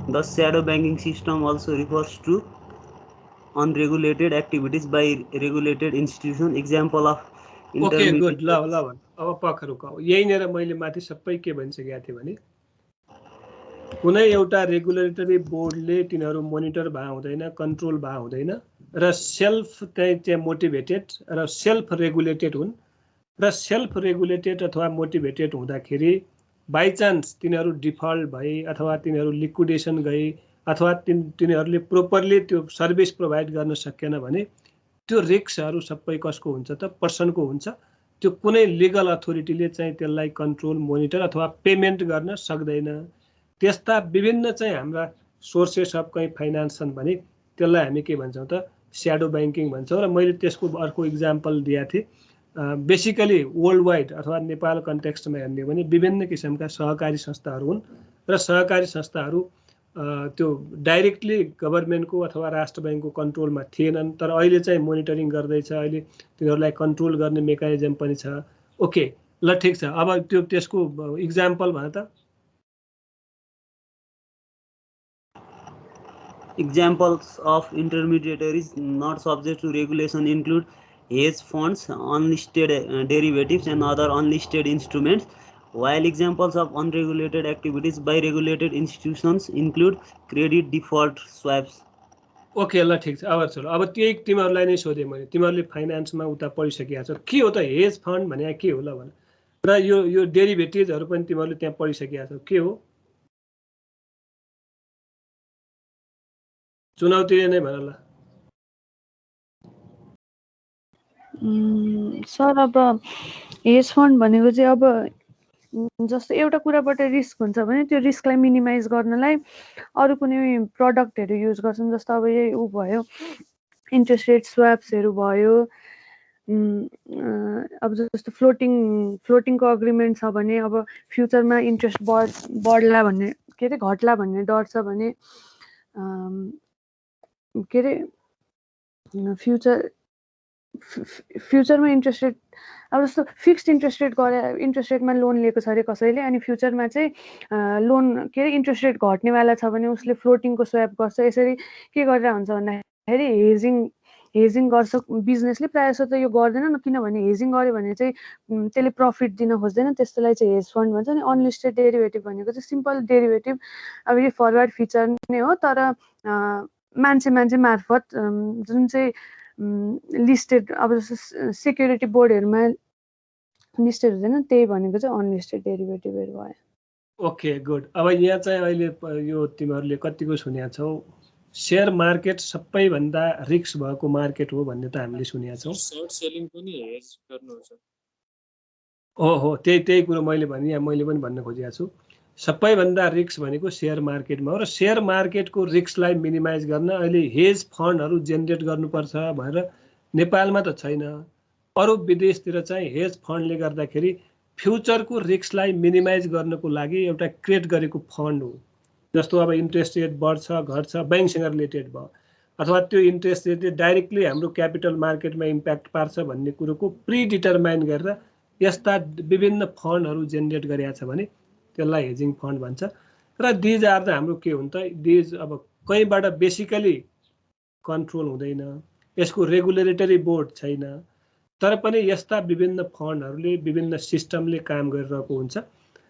The shadow banking system also refers to unregulated activities by regulated institutions. Example of okay good. ल भन। अब पखरुक यहीँनिर मैले माथि सबै के भनिसकेको थिएँ भने कुनै एउटा रेगुलेटरी बोर्डले तिनीहरू मोनिटर भए हुँदैन, कन्ट्रोल भए हुँदैन र सेल्फ चाहिँ मोटिभेटेड र सेल्फ रेगुलेटेड हुन्। र सेल्फ रेगुलेटेड अथवा मोटिभेटेड हुँदाखेरि बाइचान्स तिनीहरू डिफल्ट भए अथवा तिनीहरू लिक्विडेसन गए अथवा तिनीहरूले प्रोपरली त्यो सर्भिस प्रोभाइड गर्न सकेन भने त्यो रिस्कहरू सबै कसको हुन्छ त? पर्सनको हुन्छ। त्यो कुनै लिगल अथोरिटीले चाहिँ त्यसलाई कन्ट्रोल, मोनिटर अथवा पेमेन्ट गर्न सक्दैन। त्यस्ता विभिन्न चाहिँ हाम्रा सोर्सेस अफ कहीँ फाइनान्स छन् भने त्यसलाई हामी के भन्छौँ त? स्याडो ब्याङ्किङ भन्छौँ। र मैले त्यसको अर्को इक्जाम्पल दिएको थिएँ। बेसिकली वर्ल्ड वाइड अथवा नेपाल कन्टेक्स्टमा हेर्ने हो भने विभिन्न किसिमका सहकारी संस्थाहरू हुन् र सहकारी संस्थाहरू त्यो डाइरेक्टली गभर्मेन्टको अथवा राष्ट्र ब्याङ्कको कन्ट्रोलमा थिएनन्, तर अहिले चाहिँ मोनिटरिङ गर्दैछ। अहिले तिनीहरूलाई कन्ट्रोल गर्ने मेकानिजम पनि छ। ओके ल ठिक छ। अब त्यो त्यसको इक्जाम्पल भन त। Examples of intermediaries not subject to regulation include hedge funds, unlisted derivatives, and other unlisted instruments, while examples of unregulated activities by regulated institutions include credit default swaps. Okay ल ठिक छ। अब चलो अब त्यही तिमीहरूलाई नै सोधेँ मैले। तिमीहरूले फाइनान्समा उता पढिसकेका छौ, के हो त हेज फन्ड भने के हो ल भन। र यो डेरिभेटिभ्सहरू पनि तिमीहरूले त्यहाँ पढिसकेका छौ, के हो? चुनौतीले नै भन ल। सर अब हेज फन्ड भनेको चाहिँ अब जस्तो एउटा कुराबाट रिस्क हुन्छ भने त्यो रिस्कलाई मिनिमाइज गर्नलाई अरू कुनै प्रडक्टहरू युज गर्छन्। जस्तो अब यही ऊ भयो, इन्ट्रेस्ट रेट स्वाप्सहरू भयो। अब जस्तो फ्लोटिङको अग्रिमेन्ट छ भने अब फ्युचरमा इन्ट्रेस्ट बढ्ला भन्ने के अरे घट्ला भन्ने डर छ भने के अरे फ्युचरमा इन्ट्रेस्ट रेट अब जस्तो फिक्स्ड इन्ट्रेस्ट रेटमा लोन लिएको छ अरे कसैले, अनि फ्युचरमा चाहिँ लोन के अरे इन्ट्रेस्ट रेट घट्नेवाला छ भने उसले फ्लोटिङको स्वाप गर्छ। यसरी के गरेर हुन्छ भन्दाखेरि हेजिङ गर्छ बिजनेसले। प्रायः जस्तो त यो गर्दैन, किनभने हेजिङ गर्यो भने चाहिँ त्यसले प्रफिट दिन खोज्दैन, त्यस्तोलाई चाहिँ हेज फन्ड भन्छ। अनि अनलिस्टेड डेरिभेटिभ भनेको चाहिँ सिम्पल डेरिभेटिभ, अब यो फरवर्ड फिचर नै हो, तर मान्छे मार्फत जुन चाहिँ लिस्टेड अब जस्तो सेक्युरिटी बोर्डहरूमा लिस्टेड हुँदैन, त्यही भनेको चाहिँ अनलिस्टेड डेरिभेटिभहरू भयो। Okay good. अब यहाँ चाहिँ अहिले यो तिमीहरूले कतिको सुनेका छौ, सेयर मार्केट सबैभन्दा रिस्क भएको मार्केट हो भन्ने त हामीले सुनेका छौँ। सर्ट सेलिङ पनि हेज गर्नु हो सर। हो त्यही कुरो मैले भने मैले पनि भन्न खोजेको छु। सबैभन्दा रिस्क भनेको सेयर मार्केटमा हो र सेयर मार्केटको रिस्कलाई मिनिमाइज गर्न अहिले हेज फन्डहरू जेनेरेट गर्नुपर्छ भनेर नेपालमा त छैन। अरू विदेशतिर चाहिँ हेज फन्डले गर्दाखेरि फ्युचरको रिस्कलाई मिनिमाइज गर्नको लागि एउटा क्रिएट गरेको फन्ड हो। जस्तो अब इन्ट्रेस्ट रेट बढ्छ घट्छ ब्याङ्कसँग रिलेटेड भयो, अथवा त्यो इन्ट्रेस्ट रेटले डाइरेक्टली हाम्रो क्यापिटल मार्केटमा इम्प्याक्ट पार्छ भन्ने कुरोको प्रिडिटरमाइन गरेर यस्ता विभिन्न फन्डहरू जेनेरेट गरेका छ भने त्यसलाई हेजिङ फन्ड भन्छ। र दिज आर द हाम्रो के हुन्छ, दिज अब कहीँबाट बेसिकली कन्ट्रोल हुँदैन, यसको रेगुलेटरी बोर्ड छैन, तर पनि यस्ता विभिन्न फन्डहरूले विभिन्न सिस्टमले काम गरिरहेको हुन्छ।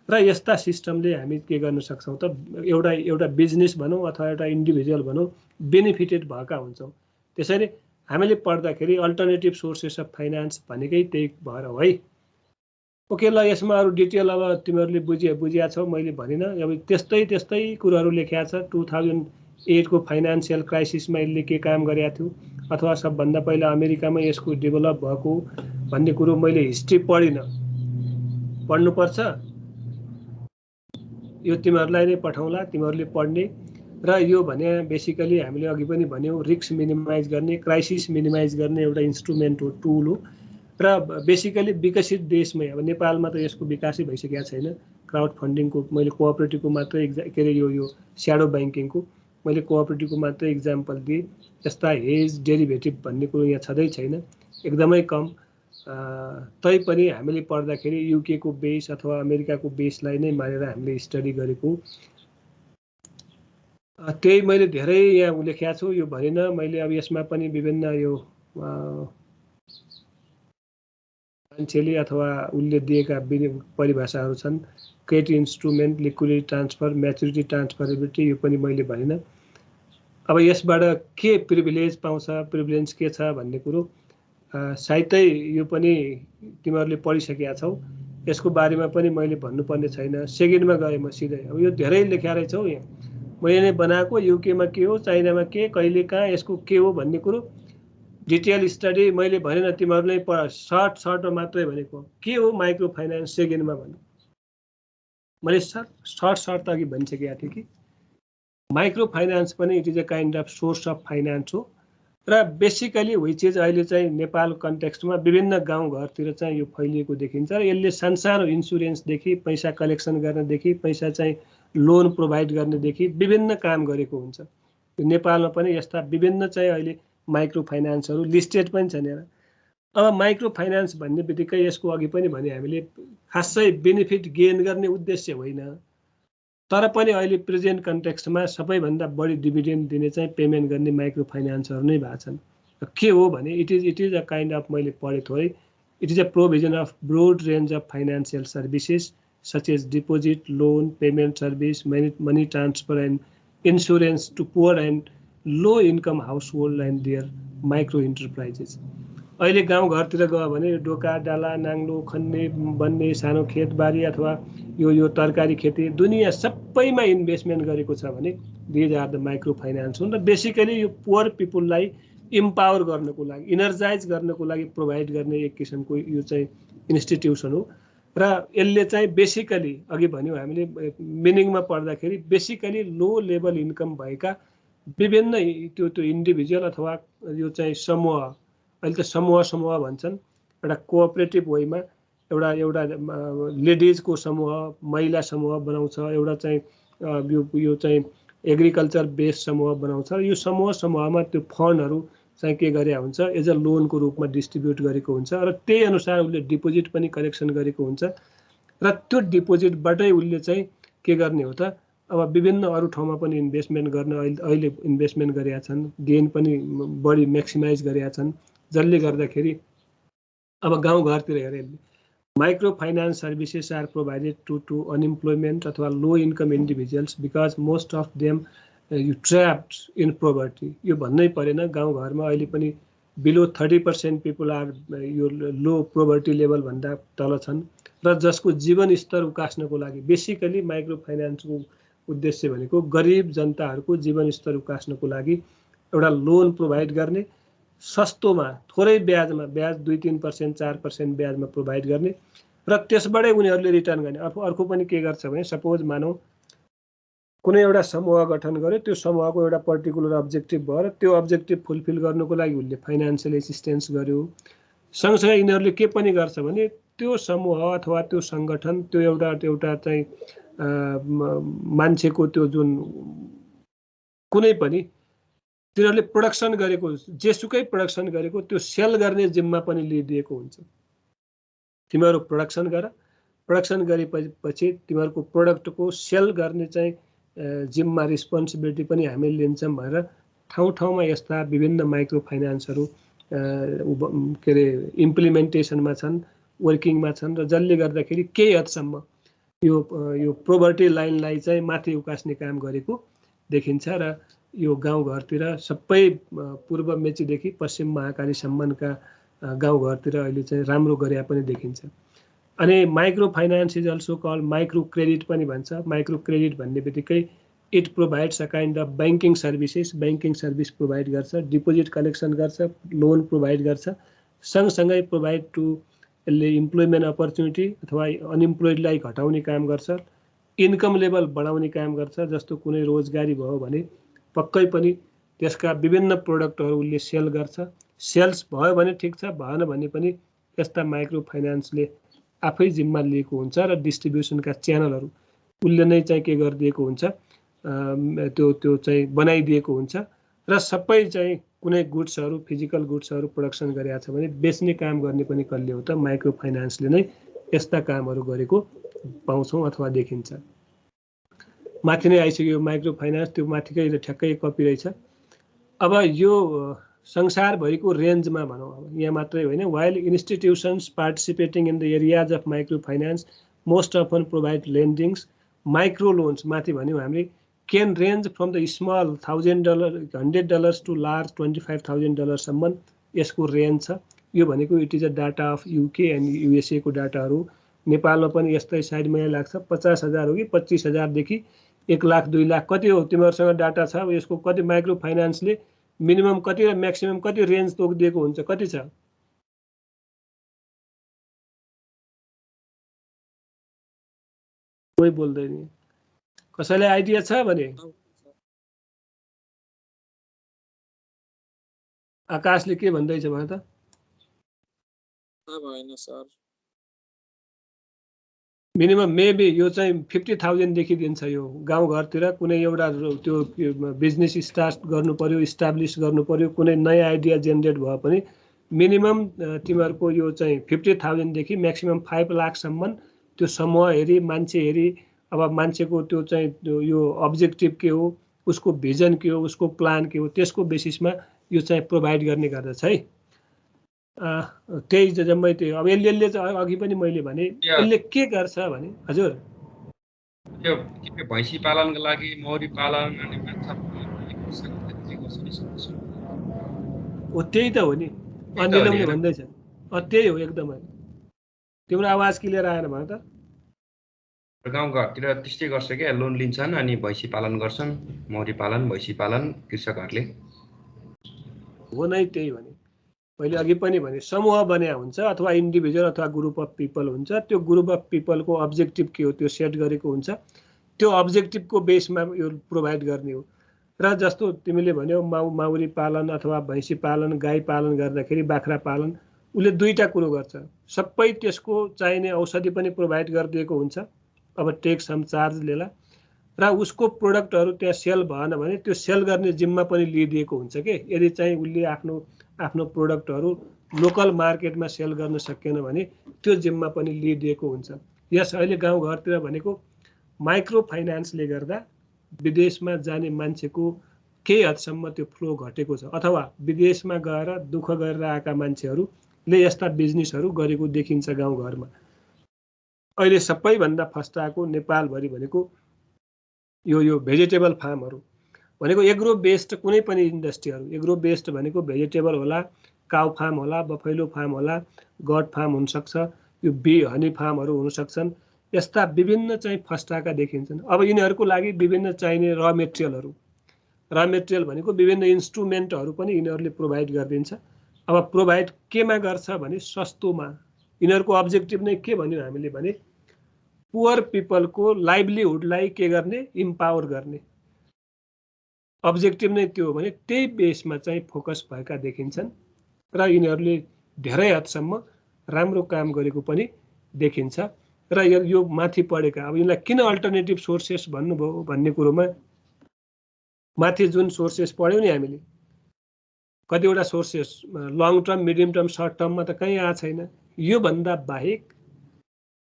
र यस्ता सिस्टमले हामी के गर्न सक्छौँ त, एउटा बिजनेस भनौँ अथवा एउटा इन्डिभिजुअल भनौँ बेनिफिटेड भएका हुन्छौँ। त्यसैले हामीले पढ्दाखेरि अल्टरनेटिभ सोर्सेस अफ फाइनान्स भनेकै त्यही भएर हो है। ओके ल यसमा अरू डिटेल अब तिमीहरूले बुझिया छौ, मैले भनिनँ। अब त्यस्तै कुराहरू लेखेको छ। 2008 को फाइनान्सियल क्राइसिसमा यसले के काम गरेको थियो अथवा सबभन्दा पहिला अमेरिकामा यसको डेभलप भएको भन्ने कुरो मैले हिस्ट्री पढिनँ। पढ्नुपर्छ, यो तिमीहरूलाई नै पठाउँला, तिमीहरूले पढ्ने। र यो भने बेसिकली हामीले अघि पनि भन्यौँ रिस्क मिनिमाइज गर्ने, क्राइसिस मिनिमाइज गर्ने एउटा इन्स्ट्रुमेन्ट हो, टुल हो। र बेसिकली विकसित देशमै, अब नेपालमा त यसको विकासै भइसकेको छैन। क्राउड फन्डिङको मैले कोअपरेटिभको मात्रै के अरे यो स्याडो ब्याङ्किङको मैले कोअपरेटिभको मात्रै इक्जाम्पल दिएँ। यस्ता हेज डेरिभेटिभ भन्ने कुरो यहाँ छँदै छैन, एकदमै कम। तैपनि हामीले पढ्दाखेरि युके को बेस अथवा अमेरिकाको बेसलाई नै मानेर हामीले स्टडी गरेको। त्यही मैले धेरै यहाँ लेखेको छु, यो भनिन मैले। अब यसमा पनि विभिन्न यो मान्छेले अथवा उसले दिएका परिभाषाहरू छन्। Credit instrument, liquidity transfer, maturity transferability, यो पनि मैले भनिन। अब यसबाट के प्रिभिलेज पाउँछ, प्रिभिलेन्स के छ भन्ने कुरो सायदै यो पनि तिमीहरूले पढिसकेका छौ। यसको बारेमा पनि मैले भन्नुपर्ने छैन। सेकेन्डमा गएँ म सिधै। अब यो धेरै लेखेको रहेछौ यहाँ, मैले नै बनाएको। युकेमा के हो, चाइनामा के, कहिले कहाँ, यसको के हो भन्ने कुरो डिटेल स्टडी मैले भनेन, तिमीहरूले सर्टमा मात्रै भनेको। के हो माइक्रो फाइनेन्स सेकेन्डमा भने मैले सर्ट अघि भनिसकेको थिएँ कि माइक्रो फाइनेन्स पनि it is a kind of source of finance हो। र बेसिकली विच इज अहिले चाहिँ नेपाल कन्टेक्स्टमा विभिन्न गाउँघरतिर चाहिँ यो फैलिएको देखिन्छ। र यसले सानसानो इन्सुरेन्सदेखि पैसा कलेक्सन गर्नदेखि पैसा चाहिँ लोन प्रोभाइड गर्नेदेखि विभिन्न काम गरेको हुन्छ। नेपालमा पनि यस्ता विभिन्न चाहिँ अहिले माइक्रो फाइनेन्सहरू लिस्टेड पनि छन् यहाँ। अब माइक्रो फाइनेन्स भन्ने बित्तिकै यसको अघि पनि भने हामीले खासै बेनिफिट गेन गर्ने उद्देश्य होइन, तर पनि अहिले प्रेजेन्ट कन्टेक्स्टमा सबैभन्दा बढी डिभिडेन्ड दिने चाहिँ पेमेन्ट गर्ने माइक्रो फाइनेन्सहरू नै भएको छन्। के हो भने it is a kind of, मैले पढेँ थोरै, it is a provision of broad range of financial services such as deposit, loan, payment service, money transfer and insurance to poor and low income household and their micro enterprises. अहिले गाउँघरतिर गयो भने डोका डाला नाङ्लो खन्ने बन्ने सानो खेतबारी अथवा यो तरकारी खेती दुनियाँ सबैमा इन्भेस्टमेन्ट गरेको छ भने these are the micro finance हुन्। र बेसिकली यो पुवर पिपुललाई इम्पावर गर्नको लागि, इनर्जाइज गर्नको लागि प्रोभाइड गर्ने एक किसिमको यो चाहिँ इन्स्टिट्युसन हो। र यसले चाहिँ बेसिकली अघि भन्यौँ हामीले मिनिङमा पढ्दाखेरि बेसिकली लो लेभल इन्कम भएका विभिन्न त्यो इन्डिभिजुअल अथवा यो चाहिँ समूह, अहिले त समूह भन्छन्, एउटा कोअपरेटिभ वेमा एउटा लेडिजको समूह, महिला समूह बनाउँछ, एउटा चाहिँ यो चाहिँ एग्रिकल्चर बेस्ड समूह बनाउँछ। यो समूहमा त्यो फन्डहरू चाहिँ के गरे हुन्छ, एज अ लोनको रूपमा डिस्ट्रिब्युट गरेको हुन्छ। र त्यही अनुसार उसले डिपोजिट पनि कलेक्सन गरेको हुन्छ। र त्यो डिपोजिटबाटै उसले चाहिँ के गर्ने हो त, अब विभिन्न अरू ठाउँमा पनि इन्भेस्टमेन्ट गर्न अहिले इन्भेस्टमेन्ट गरेका छन्, गेन पनि बढी म्याक्सिमाइज गरेका छन्, जसले गर्दाखेरि अब गाउँघरतिर हेरे micro finance services are provided to unemployment अथवा low income individuals because most of them you trapped in poverty. यो भन्नै परेन, गाउँघरमा अहिले पनि बिलो 30% पिपुल आर यो लो पोभर्टी लेभलभन्दा तल छन्। र जसको जीवन स्तर उकास्नको लागि बेसिकली माइक्रो फाइनेन्सको उद्देश्य भनेको गरिब जनताहरूको जीवन स्तर उकास्नको लागि एउटा लोन प्रोभाइड गर्ने, सस्तोमा थोरै ब्याजमा, ब्याज 2-3%, 4% ब्याजमा प्रोभाइड गर्ने, र त्यसबाटै उनीहरूले रिटर्न गर्ने। अर्को पनि के गर्छ भने सपोज मानौँ कुनै एउटा समूह गठन गर्यो, त्यो समूहको एउटा पर्टिकुलर अब्जेक्टिभ भयो र त्यो अब्जेक्टिभ फुलफिल गर्नुको लागि उसले फाइनेन्सियल एसिस्टेन्स गर्यो। सँगसँगै यिनीहरूले के पनि गर्छ भने त्यो समूह अथवा त्यो सङ्गठन त्यो एउटा चाहिँ मान्छेको त्यो जुन कुनै पनि तिनीहरूले प्रोडक्सन गरेको जेसुकै प्रोडक्सन गरेको त्यो सेल गर्ने जिम्मा पनि लिइदिएको हुन्छ। तिमीहरू प्रोडक्सन गर, प्रोडक्सन गरेपछि तिमीहरूको प्रोडक्टको सेल गर्ने चाहिँ जिम्मा रिस्पोन्सिबिलिटी पनि हामीले लिन्छौँ भनेर ठाउँमा यस्ता विभिन्न माइक्रो फाइनेन्सहरू के अरे इम्प्लिमेन्टेसनमा छन्, वर्किङमा छन्, र जसले गर्दाखेरि केही हदसम्म यो पोभर्टी लाइनलाई चाहिँ माथि उकास्ने काम गरेको देखिन्छ। र यो गाउँघरतिर सबै पूर्व मेचीदेखि पश्चिम महाकालीसम्मका गाउँघरतिर अहिले चाहिँ राम्रो गरे पनि देखिन्छ। अनि micro finance is also call micro credit पनि भन्छ। माइक्रो क्रेडिट भन्ने बित्तिकै it provides a kind of banking services, banking service provide गर्छ, डिपोजिट कलेक्सन गर्छ, लोन प्रोभाइड गर्छ, सँगसँगै प्रोभाइड टु यसले इम्प्लोइमेन्ट अपर्च्युनिटी अथवा अनइम्प्लोइडलाई घटाउने काम गर्छ, इन्कम लेभल बढाउने काम गर्छ। जस्तो कुनै रोजगारी भयो भने पक्कै पनि त्यसका विभिन्न प्रोडक्टहरू उसले सेल गर्छ। सेल्स भयो भने ठिक छ, भएन भने पनि यस्ता माइक्रो फाइनान्सले आफै जिम्मा लिएको हुन्छ र डिस्ट्रिब्युसनका च्यानलहरू उसले नै चाहिँ के गरिदिएको हुन्छ, त्यो चाहिँ बनाइदिएको हुन्छ र सबै चाहिँ कुनै गुड्सहरू फिजिकल गुड्सहरू प्रोडक्सन गरेको छ भने बेच्ने काम गर्ने पनि कसले हो त, माइक्रो फाइनान्सले नै यस्ता कामहरू गरेको पाउँछौँ अथवा देखिन्छ। माथि नै आइसक्यो माइक्रो फाइनान्स, त्यो माथिकै ठ्याक्कै कपी रहेछ। अब यो संसारभरिको रेन्जमा भनौँ, अब यहाँ मात्रै होइन, while institutions participating in the areas of micro finance most often provide lendings, micro loans माथि भन्यौँ हामीले, can range from the small $1000 $100 to large $25,000 सम्म यसको रेन्ज छ। यो भनेको it is a data of UK and USA को डाटाहरू। नेपालमा पनि यस्तै साइड मलाई लाग्छ 50,000 हो कि 25,000 1 लाख 2 लाख कति हो तिमीहरूसँग डाटा छ? यसको कति माइक्रो फाइनान्सले मिनिमम कति र म्याक्सिमम कति रेन्ज तोकिदिएको हुन्छ, कति छ? कोही बोल्दैन। कसैलाई आइडिया छ भने? आकाशले के भन्दैछ भने त? भएन सर। मिनिमम मेबी यो चाहिँ 50,000 देखि दिन्छ। यो गाउँघरतिर कुनै एउटा त्यो बिजनेस स्टार्ट गर्नु पर्यो, इस्टाब्लिस गर्नु पर्यो, कुनै नयाँ आइडिया जेनेरेट भयो भने मिनिमम तिमीहरूको यो चाहिँ 50,000 देखि म्याक्सिमम 5 लाखसम्म त्यो समूह हेरी मान्छे हेरी, अब मान्छेको त्यो चाहिँ यो अब्जेक्टिभ के हो, उसको भिजन के हो, उसको प्लान के हो, त्यसको बेसिसमा यो चाहिँ प्रोभाइड गर्ने गर्दछ है। त्यही जम्मै त्यही। अब यसले चाहिँ अघि पनि मैले भने यसले के गर्छ भने, हजुर यो के भैँसी पालनको लागि मौरी पालन अनि माछा हो, त्यही त हो नि। अनिलमले भन्दैछ त्यही हो एकदमै। तिम्रो आवाज क्लियर आएन भने त? गाउँघरतिर त्यस्तै गर्छ क्या, लोन लिन्छन् अनि भैँसी पालन गर्छन्, मौरी पालन भैँसी पालन कृषकहरूले। हो नै, त्यही भने मैले अघि पनि भने समूह बन्या हुन्छ अथवा इन्डिभिजुअल अथवा ग्रुप अफ पिपल हुन्छ। त्यो ग्रुप अफ पिपलको अब्जेक्टिभ के हो त्यो सेट गरेको हुन्छ, त्यो अब्जेक्टिभको बेसमा यो प्रोभाइड गर्ने हो। र जस्तो तिमीले भन्यौ माउरी पालन अथवा भैँसी पालन, गाई पालन गर्दाखेरि बाख्रा पालन, उसले दुईटा कुरो गर्छ। सबै त्यसको चाहिने औषधि पनि प्रोभाइड गरिदिएको हुन्छ, अब टेक्स हम चार्ज लिएला, र उसको प्रोडक्टहरू त्यहाँ सेल भएन भने त्यो सेल गर्ने जिम्मा पनि लिइदिएको हुन्छ के। यदि चाहिँ उसले आफ्नो प्रोडक्टहरू लोकल मार्केटमा सेल गर्न सकेन भने त्यो जिम्मा पनि लिइदिएको हुन्छ। यस अहिले गाउँघरतिर भनेको माइक्रो फाइनान्सले गर्दा विदेशमा जाने मान्छेको केही हदसम्म त्यो फ्लो घटेको छ, अथवा विदेशमा गएर दुःख गरेर आएका मान्छेहरूले यस्ता बिजनेसहरू गरेको देखिन्छ गाउँघरमा। अहिले सबैभन्दा फर्स्ट आएको नेपालभरि भनेको यो भेजिटेबल फार्महरू भनेको एग्रो बेस्ड कुनै पनि इन्डस्ट्रीहरू। एग्रो बेस्ड भनेको भेजिटेबल होला, काउ फार्म होला, बफैलो फार्म होला, गड फार्म हुनसक्छ, यो हनी फार्महरू हुनसक्छन्। यस्ता विभिन्न चाहिँ फर्स्ट आएका देखिन्छन्। अब यिनीहरूको लागि विभिन्न चाहिने र मेटेरियल भनेको विभिन्न इन्स्ट्रुमेन्टहरू पनि यिनीहरूले प्रोभाइड गरिदिन्छ। अब प्रोभाइड केमा गर्छ भने सस्तोमा। यिनीहरूको अब्जेक्टिभ नै के भन्यो हामीले भने पुवर पिपलको लाइभलीहुडलाई के गर्ने, इम्पावर गर्ने अब्जेक्टिभ नै त्यो हो भने त्यही बेसमा चाहिँ फोकस भएका देखिन्छन् र यिनीहरूले धेरै हदसम्म राम्रो काम गरेको पनि देखिन्छ। र यो माथि पढेका अब यिनलाई किन अल्टरनेटिभ सोर्सेस भन्नुभयो भन्ने कुरोमा माथि जुन सोर्सेस पढ्यौँ नि हामीले, कतिवटा sources long term, medium term, short टर्ममा त कहीँ आएको छैन। योभन्दा बाहेक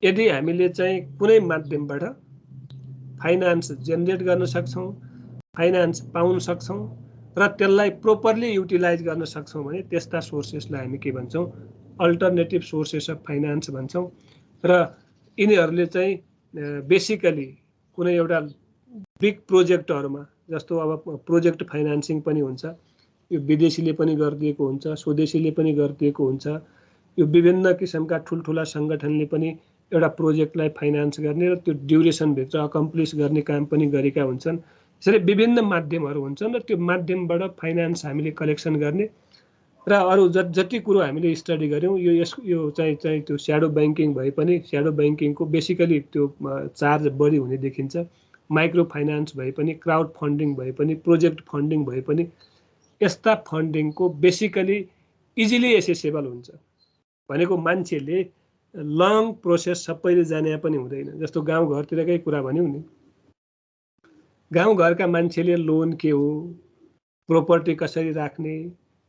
यदि हामीले चाहिँ कुनै माध्यमबाट फाइनान्स जेनेरेट गर्न सक्छौँ, फाइनान्स पाउन सक्छौँ र त्यसलाई प्रोपरली युटिलाइज गर्न सक्छौँ भने त्यस्ता सोर्सेसलाई हामी के भन्छौँ, अल्टरनेटिभ सोर्सेस अफ फाइनान्स भन्छौँ। र यिनीहरूले चाहिँ बेसिकली कुनै एउटा बिग प्रोजेक्टहरूमा, जस्तो अब प्रोजेक्ट फाइनान्सिङ पनि हुन्छ, यो विदेशीले पनि गरिदिएको हुन्छ, स्वदेशीले पनि गरिदिएको हुन्छ, यो विभिन्न किसिमका ठुल्ठुला सङ्गठनले पनि एउटा प्रोजेक्टलाई फाइनान्स गर्ने र त्यो ड्युरेसनभित्र अकम्प्लिस गर्ने काम पनि गरेका हुन्छन्। यसरी विभिन्न माध्यमहरू हुन्छन् र त्यो माध्यमबाट फाइनान्स हामीले कलेक्सन गर्ने र अरू जति कुरो हामीले स्टडी गऱ्यौँ यो चाहिँ त्यो स्याडो ब्याङ्किङ भए पनि स्याडो ब्याङ्किङको बेसिकली त्यो चार्ज बढी हुने देखिन्छ। माइक्रो फाइनान्स भए पनि क्राउड फन्डिङ भए पनि प्रोजेक्ट फन्डिङ भए पनि यस्ता फन्डिङको बेसिकली इजिली एसेसेबल हुन्छ भनेको मान्छेले लङ प्रोसेस सबैले जाने पनि हुँदैन। जस्तो गाउँघरतिरकै कुरा भन्यौँ नि, गाउँघरका मान्छेले लोन के हो, प्रोपर्टी कसरी राख्ने,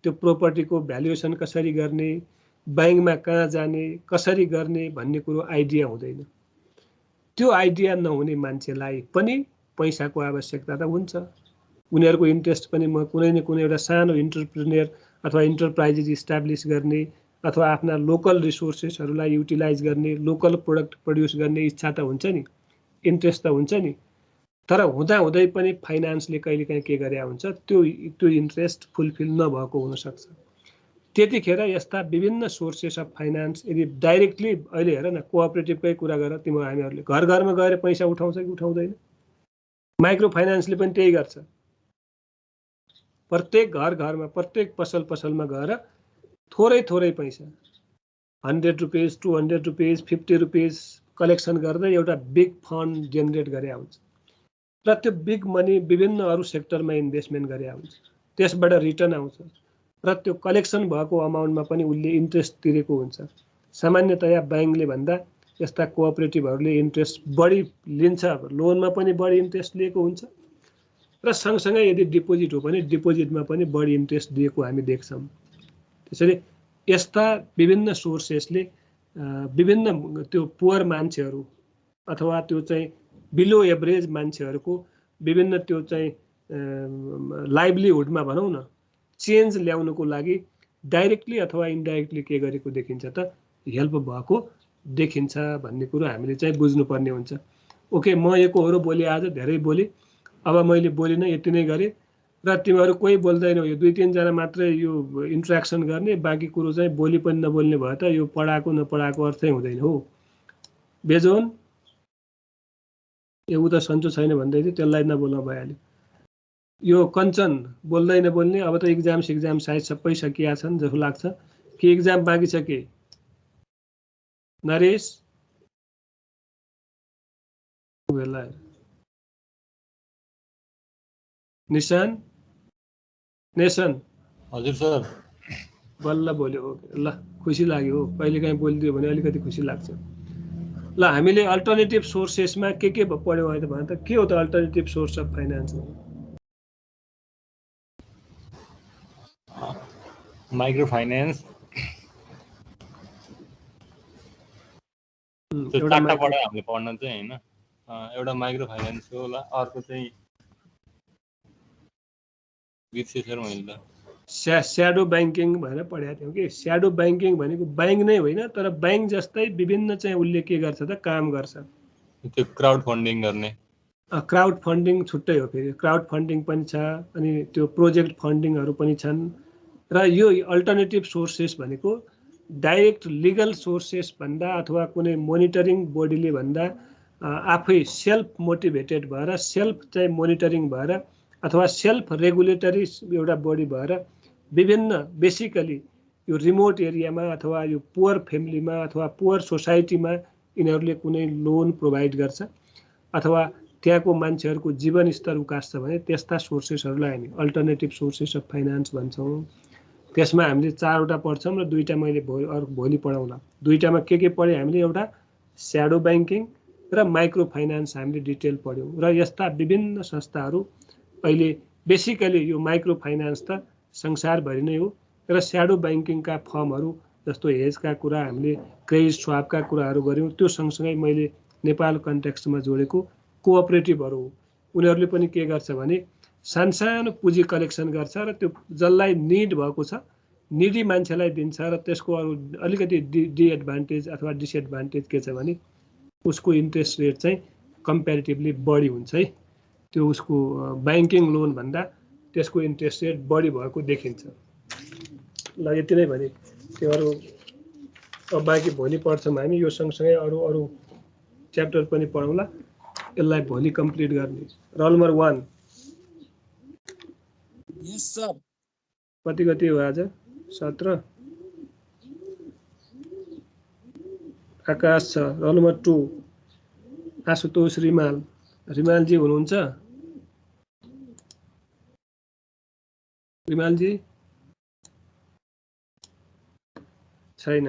त्यो प्रोपर्टीको भ्यालुएसन कसरी गर्ने, ब्याङ्कमा कहाँ जाने, कसरी गर्ने भन्ने कुरो आइडिया हुँदैन। त्यो आइडिया नहुने मान्छेलाई पनि पैसाको आवश्यकता त हुन्छ। उनीहरूको इन्ट्रेस्ट पनि म कुनै न कुनै एउटा सानो इन्टरप्रेन्योर अथवा इन्टरप्राइजेस इस्टाब्लिस गर्ने अथवा आफ्ना लोकल रिसोर्सेसहरूलाई युटिलाइज गर्ने, लोकल प्रोडक्ट प्रड्युस गर्ने इच्छा त हुन्छ नि, इन्ट्रेस्ट त हुन्छ नि। तर हुँदाहुँदै पनि फाइनान्सले कहिलेकाहीँ के गरे हुन्छ, त्यो इन्ट्रेस्ट फुलफिल नभएको हुनसक्छ। त्यतिखेर यस्ता विभिन्न सोर्सेस अफ फाइनान्स यदि डाइरेक्टली अहिले हेर न, कोअपरेटिभकै कुरा गर, हामीहरूले घर घरमा गएर पैसा उठाउँछ कि उठाउँदैन? माइक्रो फाइनान्सले पनि त्यही गर्छ। प्रत्येक घर घरमा प्रत्येक पसलमा गएर थोरै पैसा 100 रुपियाँ 200 रुपियाँ 50 रुपियाँ कलेक्सन गर्दै एउटा बिग फन्ड जेनेरेट गरे हुन्छ र त्यो बिग मनी विभिन्न अरू सेक्टरमा इन्भेस्टमेन्ट गरे हुन्छ, त्यसबाट रिटर्न आउँछ र त्यो कलेक्सन भएको अमाउन्टमा पनि उसले इन्ट्रेस्ट तिरेको हुन्छ। सामान्यतया ब्याङ्कले भन्दा यस्ता कोअपरेटिभहरूले इन्ट्रेस्ट बढी लिन्छ, लोनमा पनि बढी इन्ट्रेस्ट लिएको हुन्छ र सँगसँगै यदि डिपोजिट हो भने डिपोजिटमा पनि बढी इन्ट्रेस्ट दिएको हामी देख्छौँ। त्यसैले यस्ता विभिन्न सोर्सेसले विभिन्न त्यो पुवर मान्छेहरू अथवा त्यो चाहिँ बिलो एभरेज मान्छेहरूको विभिन्न त्यो चाहिँ लाइभलीहुडमा भनौँ न चेन्ज ल्याउनको लागि डाइरेक्टली अथवा इन्डाइरेक्टली के गरेको देखिन्छ त, हेल्प भएको देखिन्छ भन्ने कुरो हामीले चाहिँ बुझ्नुपर्ने हुन्छ। ओके, म एकहोरो बोले, आज धेरै बोले, अब मैले बोलिनँ, यति नै गरेँ र तिमीहरू कोही बोल्दैनौ, यो 2-3 जना मात्रै यो इन्ट्रेक्सन गर्ने, बाँकी कुरो चाहिँ बोली पनि नबोल्ने भयो त यो पढाएको नपढाएको अर्थै हुँदैन हो। बेजोन ऊ त सन्चो छैन भन्दै थियो, त्यसलाई नबोल्न भइहाल्यो। यो कञ्चन बोल्दै नबोल्ने, अब त इक्जाम सायद सबै सकिया छन् जस्तो लाग्छ कि इक्जाम बाँकी छ के? नरेश निशान नेसन हजुर सर बल्ल बोल्यो। ल खुसी लाग्यो हो, कहिलेकाहीँ बोलिदियो भने अलिकति खुसी लाग्छ। ल हामीले अल्टरनेटिभ सोर्सेसमा के पढ्यौँ अहिले भने त के हो त alternative source of finance? Micro finance चारवटा पढायो हामीले पढ्न चाहिँ हैन, एउटा माइक्रो फाइनान्स हो होला, अर्को चाहिँ बिर्सेर मैले स्याडो ब्याङ्किङ भनेर पढाएको थियौँ कि स्याडो ब्याङ्किङ भनेको ब्याङ्क नै होइन तर ब्याङ्क जस्तै विभिन्न चाहिँ उसले के गर्छ त काम गर्छ। त्यो क्राउड फन्डिङ गर्ने, क्राउड फन्डिङ छुट्टै हो, फेरि क्राउड फन्डिङ पनि छ अनि त्यो प्रोजेक्ट फन्डिङहरू पनि छन्। र यो अल्टरनेटिभ सोर्सेस भनेको डाइरेक्ट लिगल सोर्सेस भन्दा अथवा कुनै मोनिटरिङ बोडीले भन्दा आफै सेल्फ मोटिभेटेड भएर सेल्फ चाहिँ मोनिटरिङ भएर अथवा सेल्फ रेगुलेटरी एउटा बडी भएर विभिन्न बेसिकली यो रिमोट एरियामा अथवा यो पुवर फ्यामिलीमा अथवा पुवर सोसाइटीमा यिनीहरूले कुनै लोन प्रोभाइड गर्छ अथवा त्यहाँको मान्छेहरूको जीवन स्तर उकास्छ भने त्यस्ता सोर्सेसहरूलाई हामी अल्टरनेटिभ सोर्सेस अफ फाइनान्स भन्छौँ। त्यसमा हामीले 4वटा पढ्छौँ र 2टा मैले भोलि पढाउँला। 2टामा के पढ्यौँ हामीले? एउटा स्याडो ब्याङ्किङ र माइक्रो फाइनान्स हामीले डिटेल पढ्यौँ। र यस्ता विभिन्न संस्थाहरू अहिले बेसिकली यो माइक्रो फाइनान्स त संसारभरि नै हो र स्याडो ब्याङ्किङका फर्महरू जस्तो हेजका कुरा हामीले क्रेडिट स्वापका कुराहरू गऱ्यौँ। त्यो सँगसँगै मैले नेपाल कन्टेक्स्टमा जोडेको कोअपरेटिभहरू हो। उनीहरूले पनि के गर्छ भने सानसानो पुँजी कलेक्सन गर्छ र त्यो जसलाई निड भएको छ निडी मान्छेलाई दिन्छ र त्यसको अरू अलिकति डिएडभान्टेज अथवा डिसएडभान्टेज के छ भने उसको इन्ट्रेस्ट रेट चाहिँ कम्पेरिटिभली बढी हुन्छ है। त्यो उसको ब्याङ्किङ लोन भन्दा त्यसको इन्ट्रेस्ट रेट बढी भएको देखिन्छ। ल यति नै भने त्यो अरू अब बाँकी भोलि पढ्छौँ हामी। यो सँगसँगै अरू च्याप्टर पनि पढौँला, यसलाई भोलि कम्प्लिट गर्ने। रोल नम्बर 1 यस सर कति कति हो आज 17 आकाश छ रोल नम्बर 2 आशुतोष रिमालजी हुनुहुन्छ रिमालजी छैन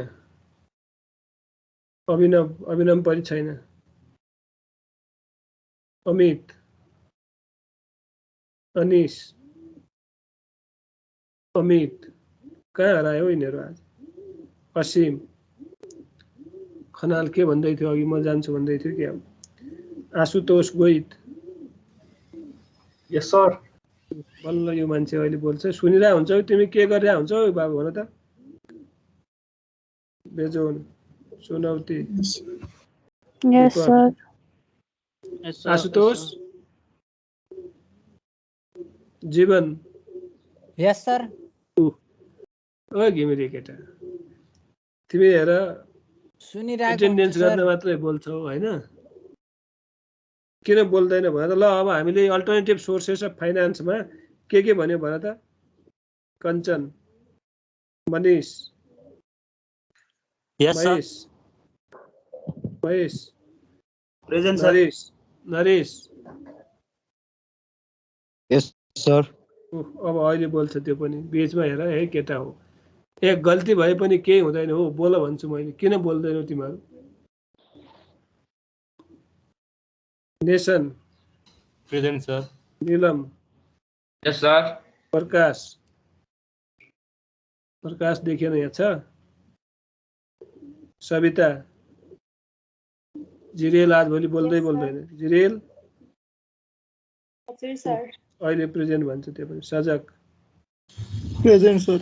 अभिनव पनि छैन अमित अनिश अमित कहाँ हरायो यिनीहरू आज असीम खनाल के भन्दै थियो अघि म जान्छु भन्दै थियो के आशुतोष गोहित यस सर बल्ल यो मान्छे अहिले बोल्छ सुनिरहेको हुन्छ तिमी के गरिरहेको हुन्छ बाबु भन त बेजोन सुनौती yes sir Ashutosh Jiwan yes sir ओ घिमिरे केटा तिमी हेर सुनिरहेको एटेन्डेन्स गर्न मात्रै बोल्छौ हैन किन बोल्दैन भन त ल अब हामीले अल्टरनेटिभ सोर्सेस अफ फाइनान्समा के भन्यो भन त कञ्चन मनीष महेश प्रेजेन्ट सर नरेश यस सर अब अहिले बोल्छ त्यो पनि बीचमा हेर है केटा हो एक गल्ती भए पनि केही हुँदैन हो बोल भन्छु मैले किन बोल्दैनौ तिमीहरू नेसन प्रेजेन्ट सर नीलम यस सर प्रकाश देखिएन यहाँ छ सविता जिरेल आज भोलि बोल्दैन जिरेल अहिले प्रेजेन्ट भन्छ त्यो पनि सजक प्रेजेन्ट सर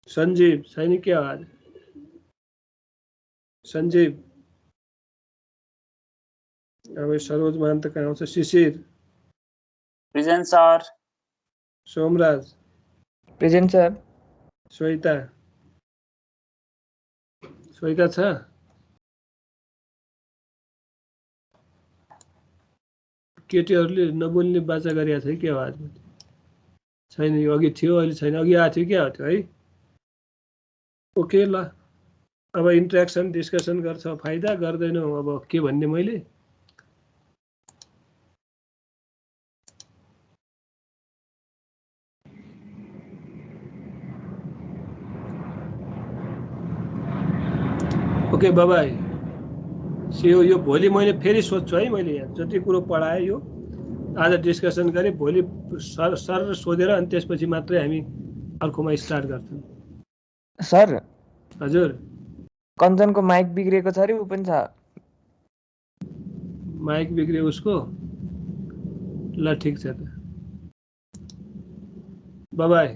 सञ्जीव छैन के हो आज सञ्जीव अब सरोज मान त कहाँ आउँछ Shishir present sir Somraj present sir Shweta छ केटीहरूले नबोल्ने बाचा गरेको छ के हो आज छैन यो अघि थियो अहिले छैन अघि आएको थियो क्या थियो है ओके ल अब इन्ट्रेक्सन डिस्कसन गर्छ फाइदा गर्दैनौ अब के भन्ने मैले ओके बाबाई सियो यो भोलि मैले फेरि सोध्छु है मैले यहाँ जति कुरो पढाएँ यो आज डिस्कसन गरेँ भोलि सर सोधेर अनि त्यसपछि मात्रै हामी अर्कोमा स्टार्ट गर्छौँ सर हजुर कञ्चनको माइक बिग्रेको छ अरे ऊ पनि छ माइक बिग्रियो उसको ल ठिक छ त बाबाई